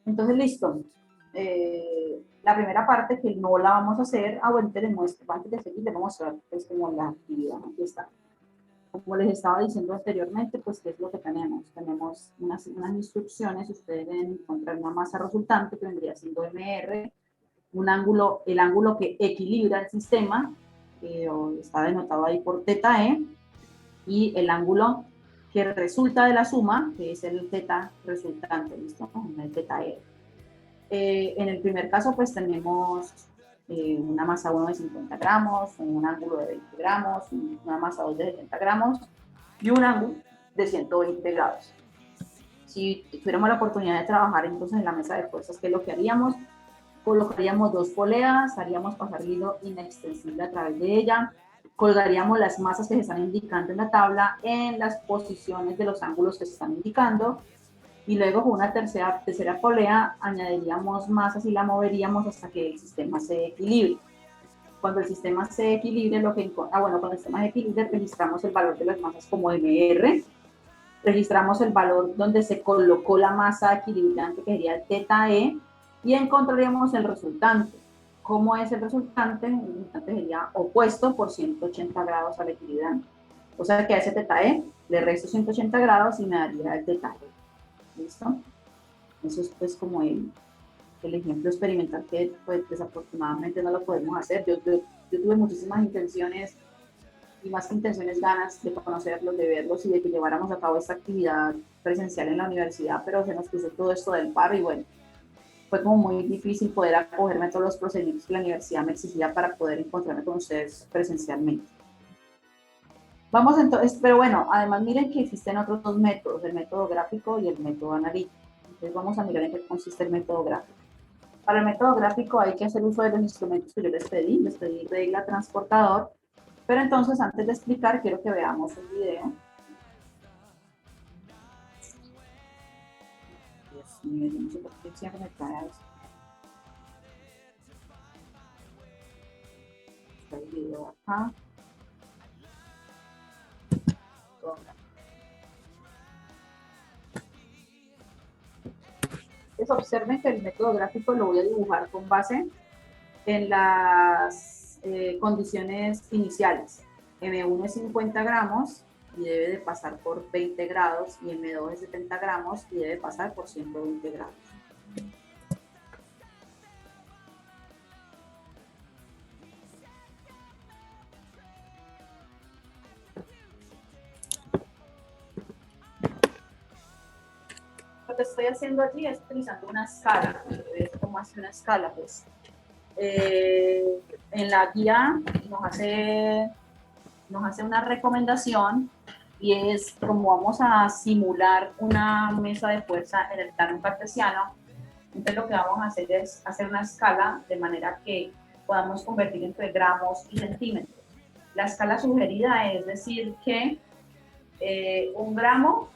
Entonces, listo. La primera parte que no la vamos a hacer, bueno, te muestro, antes de seguir, les voy a mostrar pues, como la actividad, aquí está. Como les estaba diciendo anteriormente, pues, ¿qué es lo que tenemos? Tenemos unas instrucciones, ustedes deben encontrar una masa resultante que vendría siendo MR, un ángulo, el ángulo que equilibra el sistema, está denotado ahí por θ E, y el ángulo que resulta de la suma, que es el θ resultante, ¿listo? El θ E. En el primer caso, pues tenemos una masa 1 de 50 gramos, un ángulo de 20 gramos, una masa 2 de 70 gramos y un ángulo de 120 grados. Si tuviéramos la oportunidad de trabajar entonces en la mesa de fuerzas, ¿qué es lo que haríamos? Colocaríamos dos poleas, haríamos pasar hilo inextensible a través de ella, colgaríamos las masas que se están indicando en la tabla en las posiciones de los ángulos que se están indicando, y luego con una tercera polea añadiríamos masas y la moveríamos hasta que el sistema se equilibre. Cuando el sistema se equilibre, cuando el sistema se equilibre, registramos el valor de las masas como MR, registramos el valor donde se colocó la masa equilibrante, que sería el θ E, y encontraríamos el resultante. ¿Cómo es el resultante? El resultante sería opuesto por 180 grados al equilibrante. O sea que a ese θ E le resto 180 grados y me daría el θ E. ¿Listo? Eso es pues como el ejemplo experimental que pues, desafortunadamente no lo podemos hacer. Yo tuve muchísimas intenciones y más que intenciones, ganas de conocerlos, de verlos y de que lleváramos a cabo esta actividad presencial en la universidad, pero se nos puso todo esto del paro y bueno, fue como muy difícil poder acogerme a todos los procedimientos que la universidad me exigía para poder encontrarme con ustedes presencialmente. Vamos entonces, pero bueno, además miren que existen otros dos métodos, el método gráfico y el método analítico. Entonces vamos a mirar en qué consiste el método gráfico. Para el método gráfico hay que hacer uso de los instrumentos que yo les pedí regla, transportador, pero entonces antes de explicar quiero que veamos un video. Dios mío, yo no sé por qué siempre me trae eso. Está el video acá. Entonces observen que el método gráfico lo voy a dibujar con base en las condiciones iniciales. M1 es 50 gramos y debe de pasar por 20 grados y M2 es 70 gramos y debe pasar por 120 grados. Lo que estoy haciendo allí es utilizando una escala. ¿Ves cómo hace una escala? Pues en la guía nos hace una recomendación y es como vamos a simular una mesa de fuerza en el plano cartesiano. Entonces lo que vamos a hacer es hacer una escala de manera que podamos convertir entre gramos y centímetros. La escala sugerida es decir que un gramo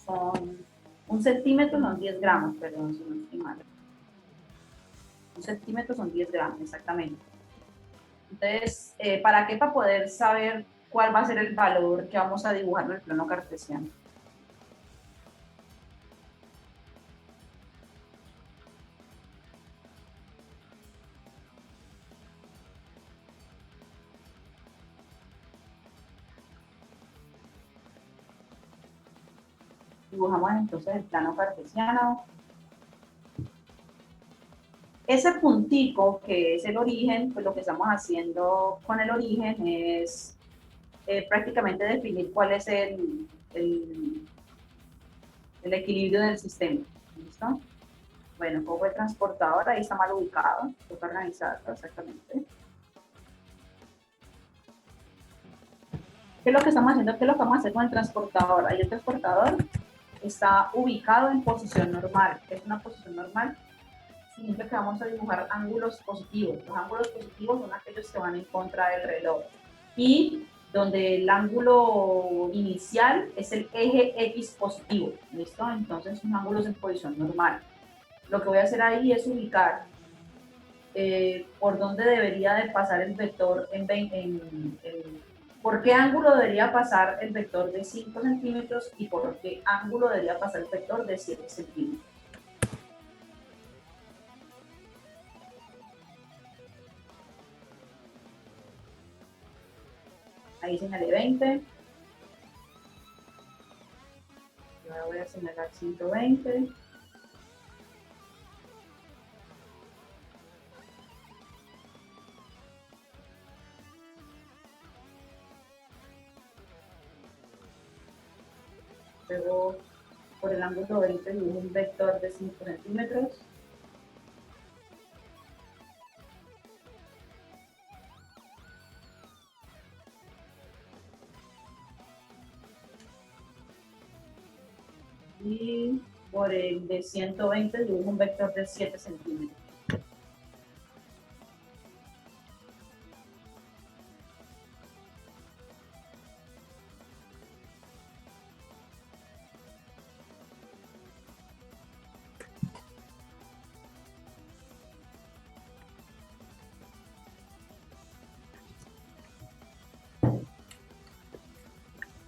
son, un centímetro son 10 gramos, perdón, si no estoy mal. Un centímetro son 10 gramos, exactamente. Entonces, ¿para qué? Para poder saber cuál va a ser el valor que vamos a dibujar en el plano cartesiano. Dibujamos entonces el plano cartesiano. Ese puntico que es el origen, pues lo que estamos haciendo con el origen es prácticamente definir cuál es el equilibrio del sistema. ¿Listo? Bueno, cojo el transportador, ahí está mal ubicado, toca organizarlo exactamente. ¿Qué es lo que estamos haciendo? ¿Qué es lo que vamos a hacer con el transportador? Ahí el transportador está ubicado en posición normal. ¿Qué es una posición normal? Significa que vamos a dibujar ángulos positivos. Los ángulos positivos son aquellos que van en contra del reloj. Y donde el ángulo inicial es el eje X positivo. ¿Listo? Entonces son ángulos en posición normal. Lo que voy a hacer ahí es ubicar por dónde debería de pasar el vector por qué ángulo debería pasar el vector de 5 centímetros y por qué ángulo debería pasar el vector de 7 centímetros. Ahí señalé 20. Y ahora voy a señalar 120. Luego, por el ángulo 20, dibujo un vector de 5 centímetros. Y por el de 120 dibujo un vector de 7 centímetros.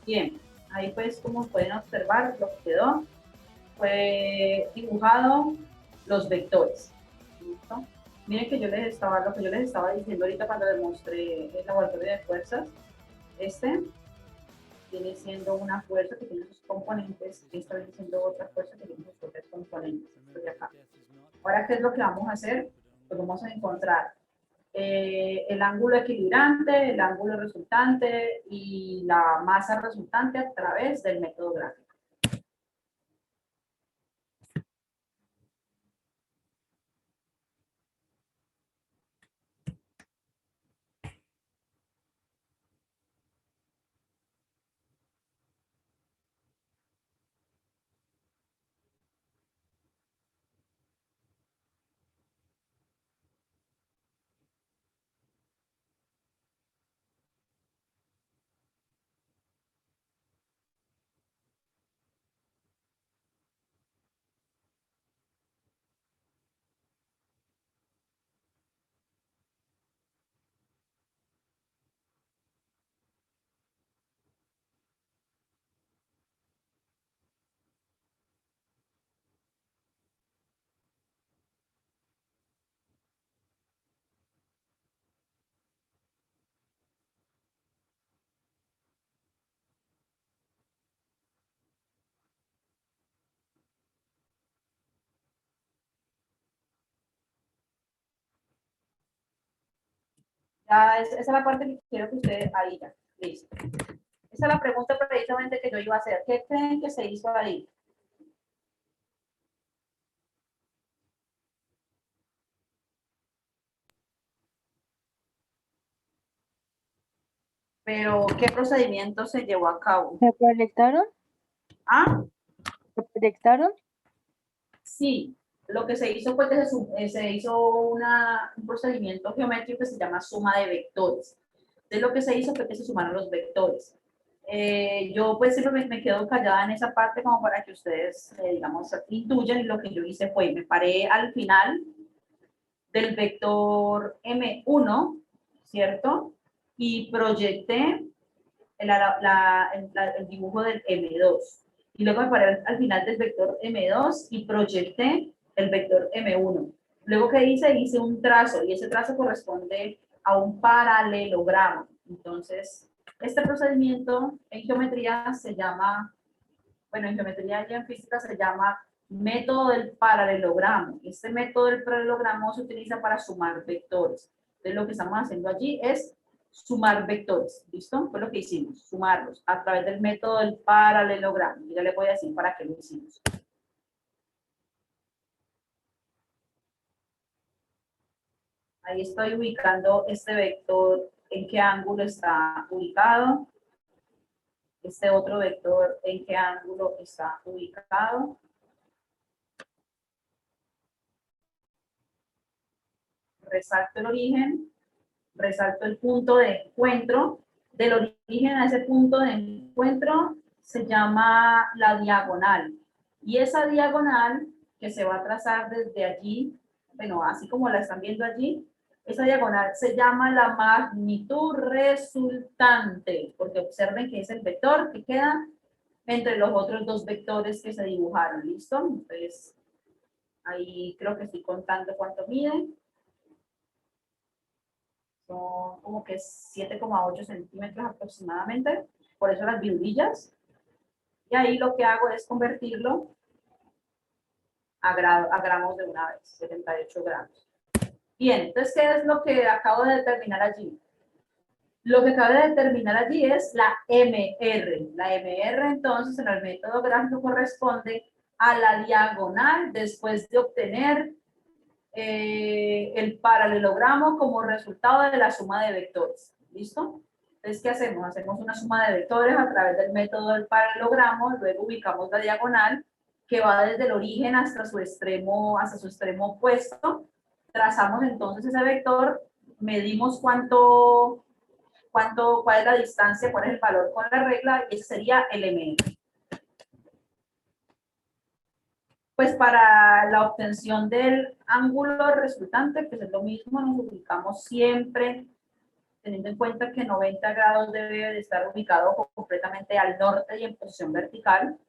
Bien, ahí pues como pueden observar lo que quedó fue dibujado los vectores. ¿Listo? Miren que lo que yo les estaba diciendo ahorita cuando demostré el laboratorio de fuerzas, viene siendo una fuerza que tiene sus componentes, esta viene siendo otra fuerza que tiene sus propios componentes, esto de acá. Ahora, ¿qué es lo que vamos a hacer? Pues vamos a encontrar el ángulo equilibrante, el ángulo resultante y la masa resultante a través del método gráfico. Ya, esa es la parte que quiero que ustedes ahí ya, listo. Esa es la pregunta precisamente que yo iba a hacer. ¿Qué creen que se hizo ahí? Pero, ¿qué procedimiento se llevó a cabo? ¿Se proyectaron? Ah, ¿Se proyectaron? sí, lo que se hizo fue que se hizo un procedimiento geométrico que se llama suma de vectores. Entonces, lo que se hizo fue que se sumaron los vectores. Yo pues siempre me quedo callada en esa parte como para que ustedes, digamos, intuyan, y lo que yo hice fue, me paré al final del vector M1, ¿cierto? Y proyecté el dibujo del M2. Y luego me paré al final del vector M2 y proyecté el vector M1. Luego, ¿qué hice? Hice un trazo, y ese trazo corresponde a un paralelogramo. Entonces, este procedimiento en geometría se llama, bueno, en geometría y en física se llama método del paralelogramo. Este método del paralelogramo se utiliza para sumar vectores. Entonces, lo que estamos haciendo allí es sumar vectores. ¿Listo? Fue lo que hicimos, sumarlos a través del método del paralelogramo. Y ya les voy a decir para qué lo hicimos. Ahí estoy ubicando este vector, en qué ángulo está ubicado. este otro vector en qué ángulo está ubicado. Resalto el origen, resalto el punto de encuentro. Del origen a ese punto de encuentro se llama la diagonal. Y esa diagonal que se va a trazar desde allí, bueno, así como la están viendo allí, esa diagonal se llama la magnitud resultante, porque observen que es el vector que queda entre los otros dos vectores que se dibujaron, ¿listo? Entonces, ahí creo que estoy contando cuánto mide. Son como que 7,8 centímetros aproximadamente, por eso las virurillas. Y ahí lo que hago es convertirlo a gramos de una vez, 78 gramos. Bien, entonces, ¿qué es lo que acabo de determinar allí? Lo que acabo de determinar allí es la MR. La MR, entonces, en el método gráfico corresponde a la diagonal después de obtener el paralelogramo como resultado de la suma de vectores. ¿Listo? Entonces, ¿qué hacemos? Hacemos una suma de vectores a través del método del paralelogramo, luego ubicamos la diagonal que va desde el origen hasta su extremo opuesto. Trazamos entonces ese vector, medimos cuál es la distancia, cuál es el valor con la regla, y ese sería el MR. Pues para la obtención del ángulo resultante, pues es lo mismo, nos ubicamos siempre, teniendo en cuenta que 90 grados debe de estar ubicado completamente al norte y en posición vertical.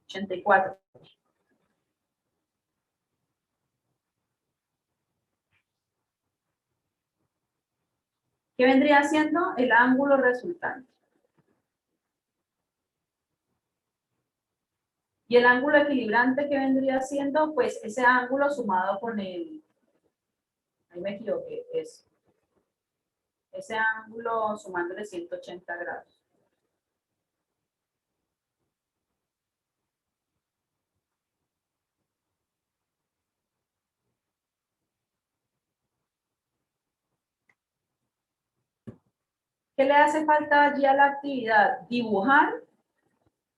$84. ¿Qué vendría siendo el ángulo resultante? Y el ángulo equilibrante, ¿qué vendría siendo? Pues ese ángulo sumado con el... Ahí me equivoqué, es ese ángulo sumándole 180 grados. ¿Qué le hace falta allí a la actividad? Dibujar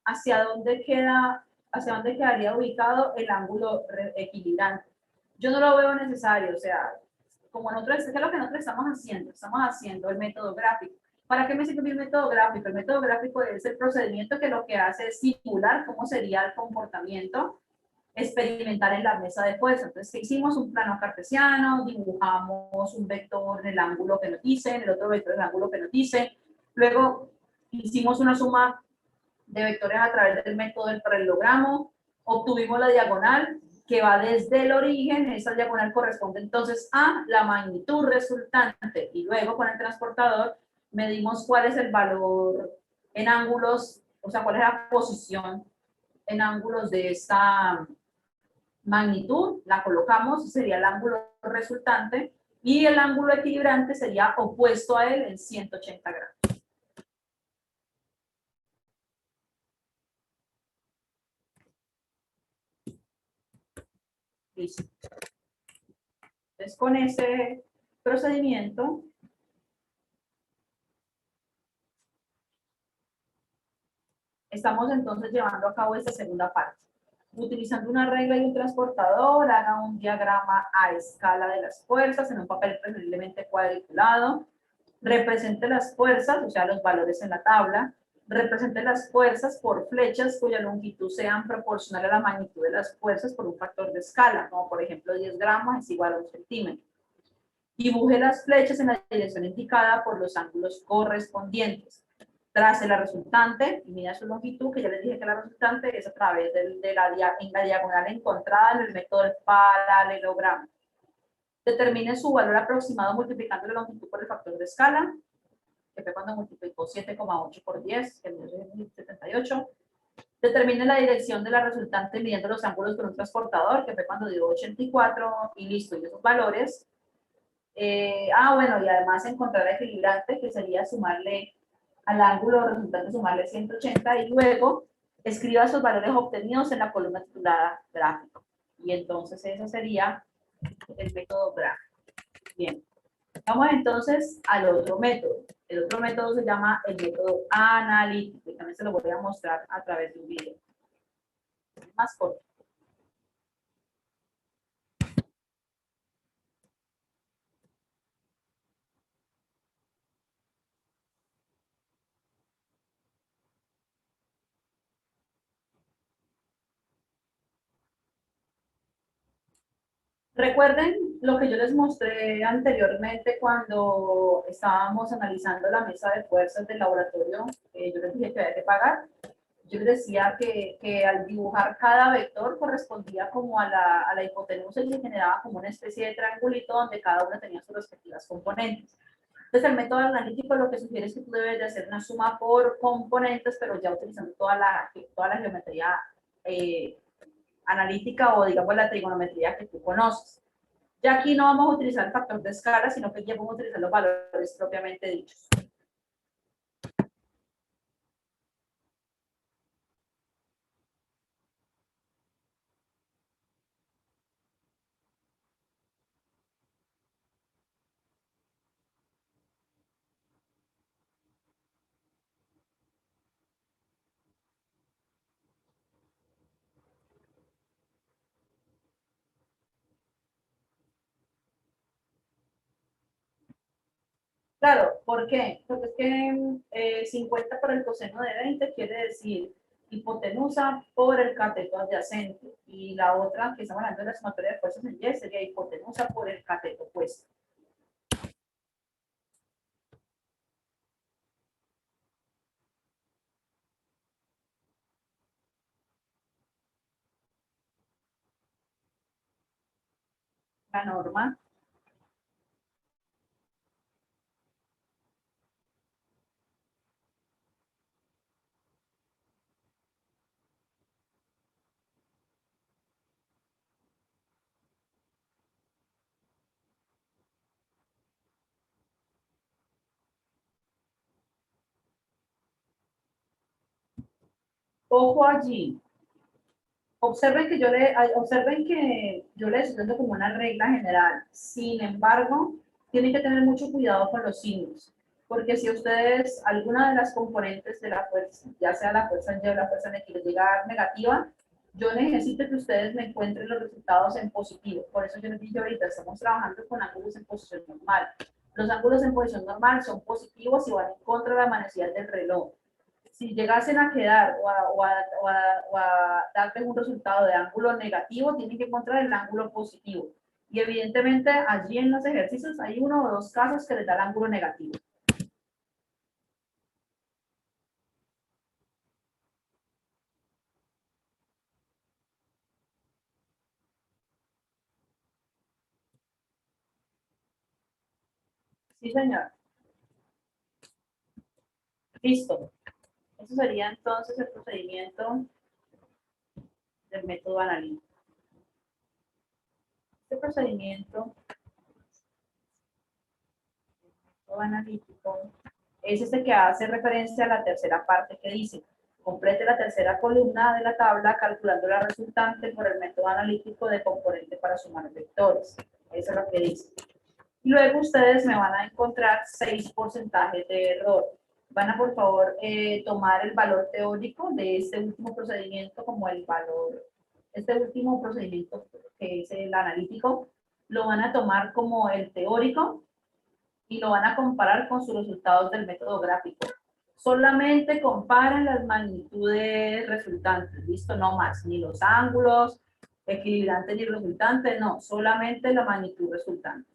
hacia dónde quedaría ubicado el ángulo equilibrante. Yo no lo veo necesario, o sea, como nosotros, ¿qué es lo que nosotros estamos haciendo? Estamos haciendo el método gráfico. ¿Para qué me sirve el método gráfico? El método gráfico es el procedimiento que lo que hace es simular cómo sería el comportamiento experimental en la mesa de fuerza. Entonces, hicimos un plano cartesiano, dibujamos un vector en el ángulo que nos dice, en el otro vector en el ángulo que nos dice, luego hicimos una suma de vectores a través del método del paralelogramo, obtuvimos la diagonal que va desde el origen, esa diagonal corresponde entonces a la magnitud resultante, y luego con el transportador medimos cuál es el valor en ángulos, o sea, cuál es la posición en ángulos de esta magnitud, la colocamos, sería el ángulo resultante, y el ángulo equilibrante sería opuesto a él en 180 grados. Listo. Entonces, con ese procedimiento, estamos entonces llevando a cabo esta segunda parte. Utilizando una regla y un transportador, haga un diagrama a escala de las fuerzas en un papel preferiblemente cuadriculado. Represente las fuerzas, o sea, los valores en la tabla. Represente las fuerzas por flechas cuya longitud sean proporcional a la magnitud de las fuerzas por un factor de escala, como por ejemplo 10 gramos es igual a 1 centímetro. Dibuje las flechas en la dirección indicada por los ángulos correspondientes. Trace la resultante y mida su longitud, que ya les dije que la resultante es a través en la diagonal encontrada en el método del paralelogramo. Determine su valor aproximado multiplicando la longitud por el factor de escala, que fue cuando multiplicó 7,8 por 10, que es 78. Determine la dirección de la resultante midiendo los ángulos con un transportador, que fue cuando dio 84, y listo, y esos valores Bueno, y además encontrar el equilibrante, que sería sumarle al ángulo resultante, sumarle 180, y luego escriba esos valores obtenidos en la columna titulada gráfico. Y entonces eso sería el método gráfico. Bien, vamos entonces al otro método. El otro método se llama el método analítico, y también se lo voy a mostrar a través de un video. Más corto. Recuerden lo que yo les mostré anteriormente cuando estábamos analizando la mesa de fuerzas del laboratorio. Yo les dije que había que pagar. Yo les decía que al dibujar cada vector correspondía como a la hipotenusa y se generaba como una especie de triangulito donde cada una tenía sus respectivas componentes. Entonces, el método analítico lo que sugiere es que tú debes de hacer una suma por componentes, pero ya utilizando toda la geometría analítica, o digamos la trigonometría que tú conoces. Ya aquí no vamos a utilizar el factor de escala, sino que ya vamos a utilizar los valores propiamente dichos. Claro, ¿por qué? Porque es que 50 por el coseno de 20 quiere decir hipotenusa por el cateto adyacente. Y la otra, que estamos hablando de la sumatoria de fuerzas en Y, sería hipotenusa por el cateto opuesto. La norma. Ojo allí. Observen que yo les estoy dando como una regla general. Sin embargo, tienen que tener mucho cuidado con los signos, porque si ustedes, alguna de las componentes de la fuerza, ya sea la fuerza en Y o la fuerza en X, les llega a dar negativa, yo necesito que ustedes me encuentren los resultados en positivo. Por eso yo les dije ahorita, estamos trabajando con ángulos en posición normal. Los ángulos en posición normal son positivos y van en contra de la manecilla del reloj. Si llegasen a quedar o a darles un resultado de ángulo negativo, tienen que encontrar el ángulo positivo. Y evidentemente allí en los ejercicios hay uno o dos casos que les da el ángulo negativo. Sí, señor. Listo. Eso sería entonces el procedimiento del método analítico. Este procedimiento analítico es este que hace referencia a la tercera parte que dice: complete la tercera columna de la tabla calculando la resultante por el método analítico de componente para sumar vectores. Eso es lo que dice. Y luego ustedes me van a encontrar 6 porcentajes de error. Van a, por favor, tomar el valor teórico de este último procedimiento como el valor, este último procedimiento que es el analítico, lo van a tomar como el teórico y lo van a comparar con sus resultados del método gráfico. Solamente comparen las magnitudes resultantes, ¿listo? No más, ni los ángulos, equilibrantes ni resultantes, no, solamente la magnitud resultante,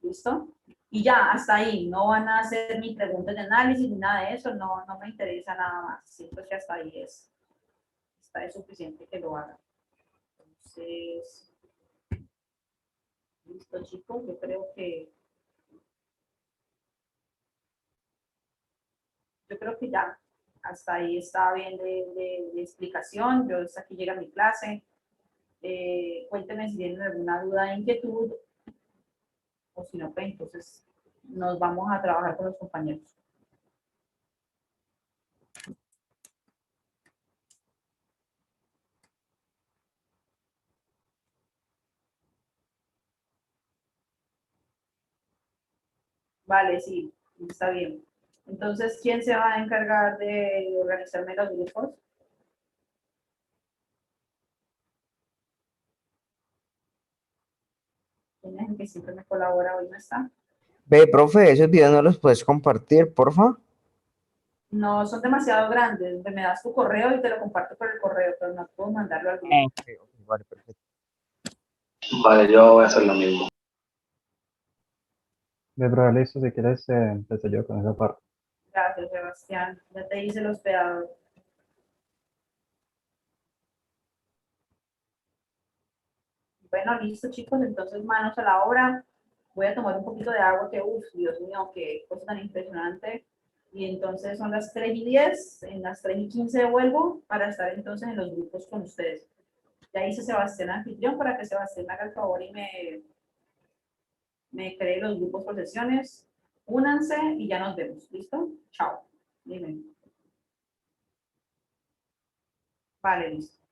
¿listo? Y ya, hasta ahí, no van a hacer ni preguntas de análisis ni nada de eso, no me interesa nada más, siento que hasta ahí es suficiente que lo hagan. Entonces, listo, chicos, yo creo que ya, hasta ahí está bien de explicación. Yo hasta aquí llega mi clase. Cuéntenme si tienen alguna duda, inquietud. o si no, pues entonces nos vamos a trabajar con los compañeros. Vale, sí, está bien. Entonces, ¿quién se va a encargar de organizarme los grupos? ¿Quién es el que siempre me colabora? Hoy no está. Ve, profe, esos videos no los puedes compartir, porfa. No, son demasiado grandes. Me das tu correo y te lo comparto por el correo, pero no puedo mandarlo al grupo. Ok, ok, vale, perfecto. Vale, yo voy a hacer lo mismo. De prueba, listo, si quieres, empecé yo con esa parte. Gracias, Sebastián. Ya te hice el hospedador. Bueno, listo, chicos. Entonces, manos a la obra. Voy a tomar un poquito de agua que, uff, Dios mío, qué cosa tan impresionante. Y entonces son las 3:10. En las 3:15 vuelvo para estar entonces en los grupos con ustedes. Ya hice Sebastián anfitrión para que Sebastián me haga el favor y me cree los grupos por sesiones. Únanse y ya nos vemos. ¿Listo? Chao. Dime. Vale, listo.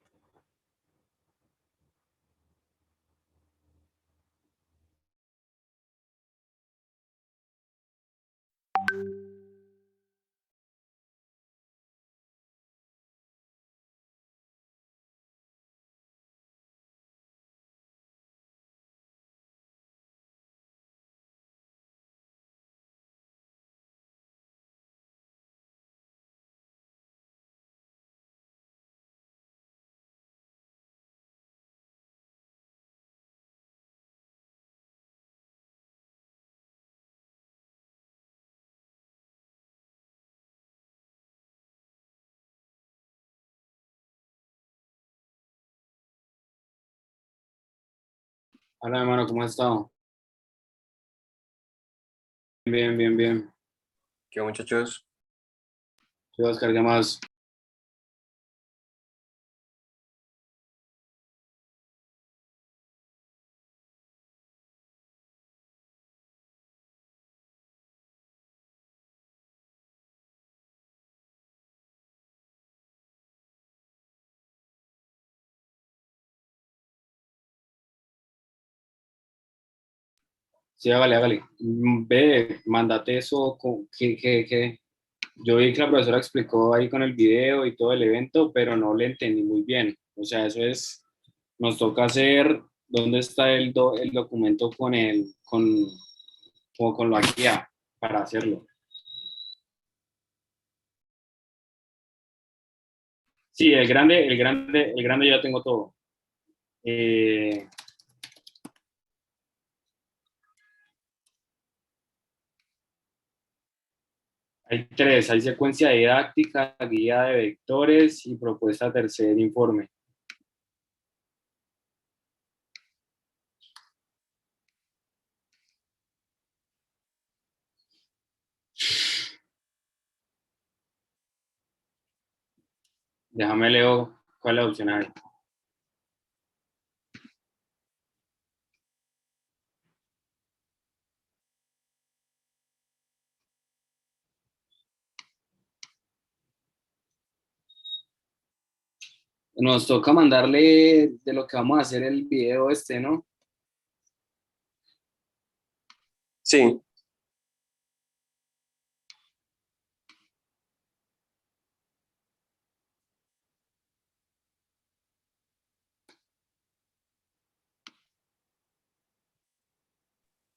Hola, hermano, ¿cómo has estado? Bien, bien, bien. ¿Qué muchachos? Soy Oscar, ¿qué más? Sí, hágale, hágale. Ve, mándate eso. Que yo vi que la profesora explicó ahí con el video y todo el evento, pero no le entendí muy bien. O sea, eso es, nos toca hacer, ¿dónde está el documento como con la guía para hacerlo? Sí, el grande ya tengo todo. Eh, Hay tres, hay secuencia didáctica, guía de vectores y propuesta tercer informe. Déjame leo cuál es la opción hay. Nos toca mandarle de lo que vamos a hacer el video este, ¿no? Sí,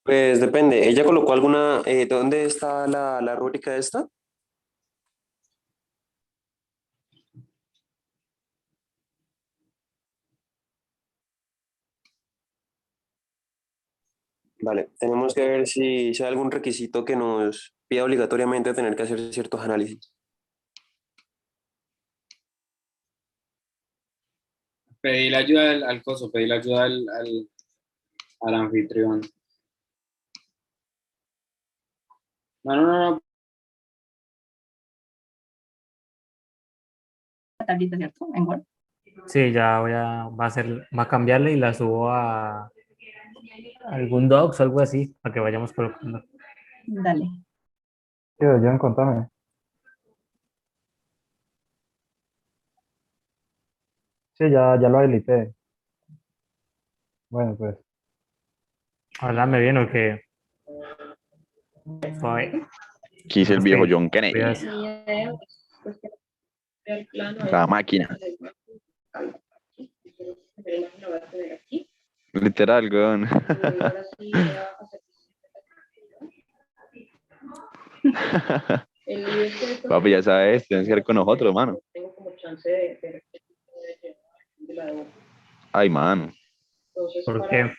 pues depende. ¿Ella colocó alguna, dónde está la rúbrica esta? Vale, tenemos que ver si hay algún requisito que nos pida obligatoriamente tener que hacer ciertos análisis. Pedí la ayuda al coso, pedí la ayuda al anfitrión. No, no, no, no. Tablita, ¿cierto? En Word. Sí, ya va a cambiarle y la subo algún docs o algo así para que vayamos colocando. Dale. ¿Qué, John? Contame. Sí, ya lo habilité. Bueno, pues. Háblame bien o que suave. Quise el Es viejo que John Kennedy. cuidas. La máquina. Literal, weón. Papi, ya sabes, tienes que ir con nosotros, mano. Ay, mano. ¿Por qué?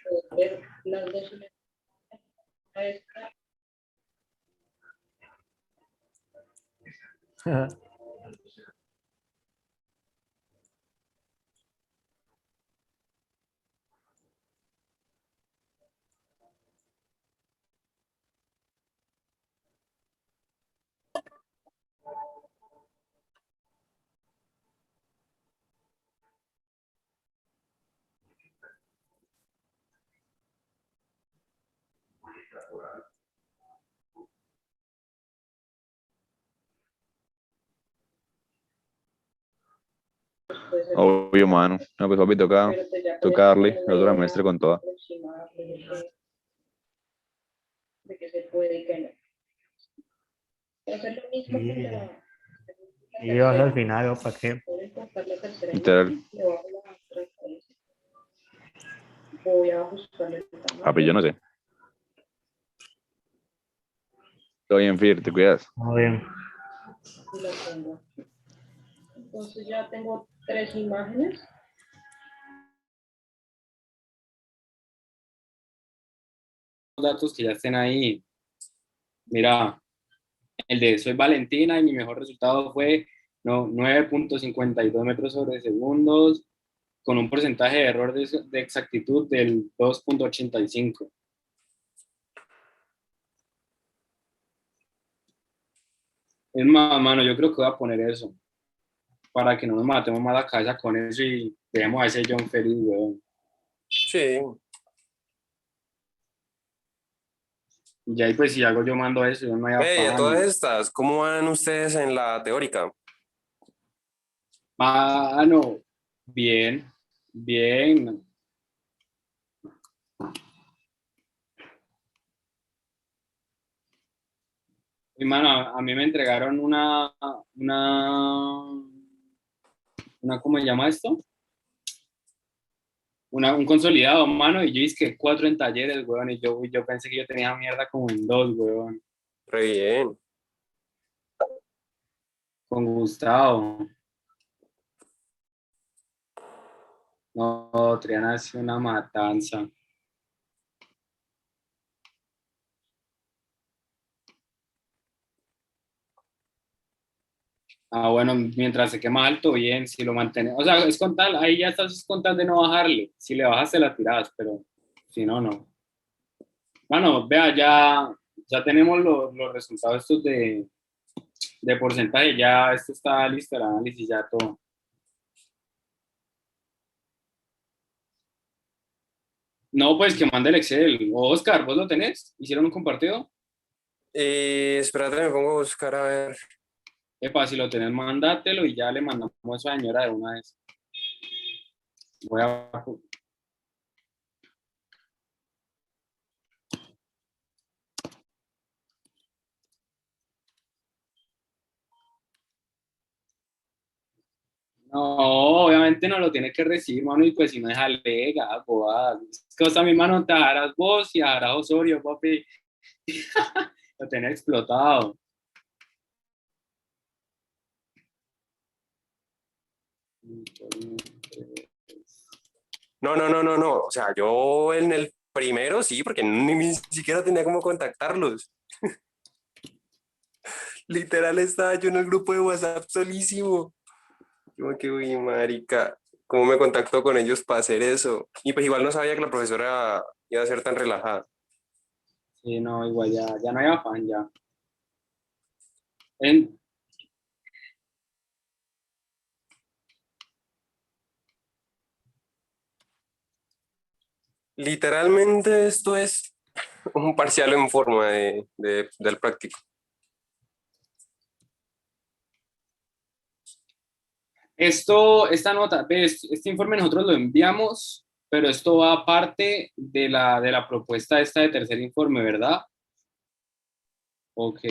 Obvio, mano. No, pues papi, toca darle el otro semestre con toda. Y vas al final, ¿o para qué? Literal. Papi, yo no sé. Todo bien, Fir, te cuidas. Muy bien. Entonces ya tengo 3 imágenes. Datos que ya estén ahí. Mira, el de soy Valentina y mi mejor resultado fue 9.52 metros sobre segundos con un porcentaje de error de exactitud del 2.85. Es más, mano, yo creo que voy a poner eso para que no nos matemos más la cabeza con eso y dejemos a ese John feliz, weón. Sí. Y ahí pues si algo yo mando eso, yo no hay Ve, y a afán. todas estas, ¿cómo van ustedes en la teórica? Mano, bien, bien. Y mano, a mí me entregaron ¿cómo se llama esto? Un consolidado, mano, y yo hice que 4 en talleres, weón, y yo pensé que yo tenía mierda como en 2, weón, Re bien. con Gustavo. No, Triana es una matanza. Ah, bueno, mientras se quema alto, bien, si lo mantenemos. O sea, es con tal, ahí ya estás con tal de no bajarle. Si le bajas, te la tiras, pero si no, no. Bueno, vea, ya tenemos los resultados estos de porcentaje, ya esto está listo, el análisis, ya todo. No, pues que mande el Excel. O Oscar, ¿vos lo tenés? ¿Hicieron un compartido? Espérate, me pongo a buscar a ver. Epa, si lo tenés, mándátelo y ya le mandamos a esa señora de una vez. Voy a... No, obviamente no lo tiene que recibir, mano, y pues si no es alega, boada. Es cosa mi mano, te harás vos y harás Osorio, papi. Lo tenés explotado. No. O sea, yo en el primero sí, porque ni siquiera tenía cómo contactarlos. Literal estaba yo en el grupo de WhatsApp solísimo. Como que, uy, marica, ¿cómo me contactó con ellos para hacer eso? Y pues igual no sabía que la profesora iba a ser tan relajada. Sí, no, igual ya no hay afán, ya. En, Literalmente esto es un parcial en forma del práctico. Esta nota, ¿ves? Este informe nosotros lo enviamos, pero esto va aparte de la propuesta esta de tercer informe, ¿verdad? Ok.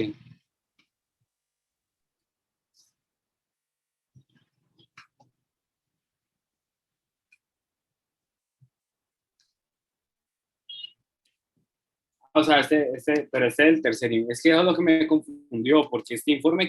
O sea, pero este es el tercer, es que eso es lo que me confundió, porque este informe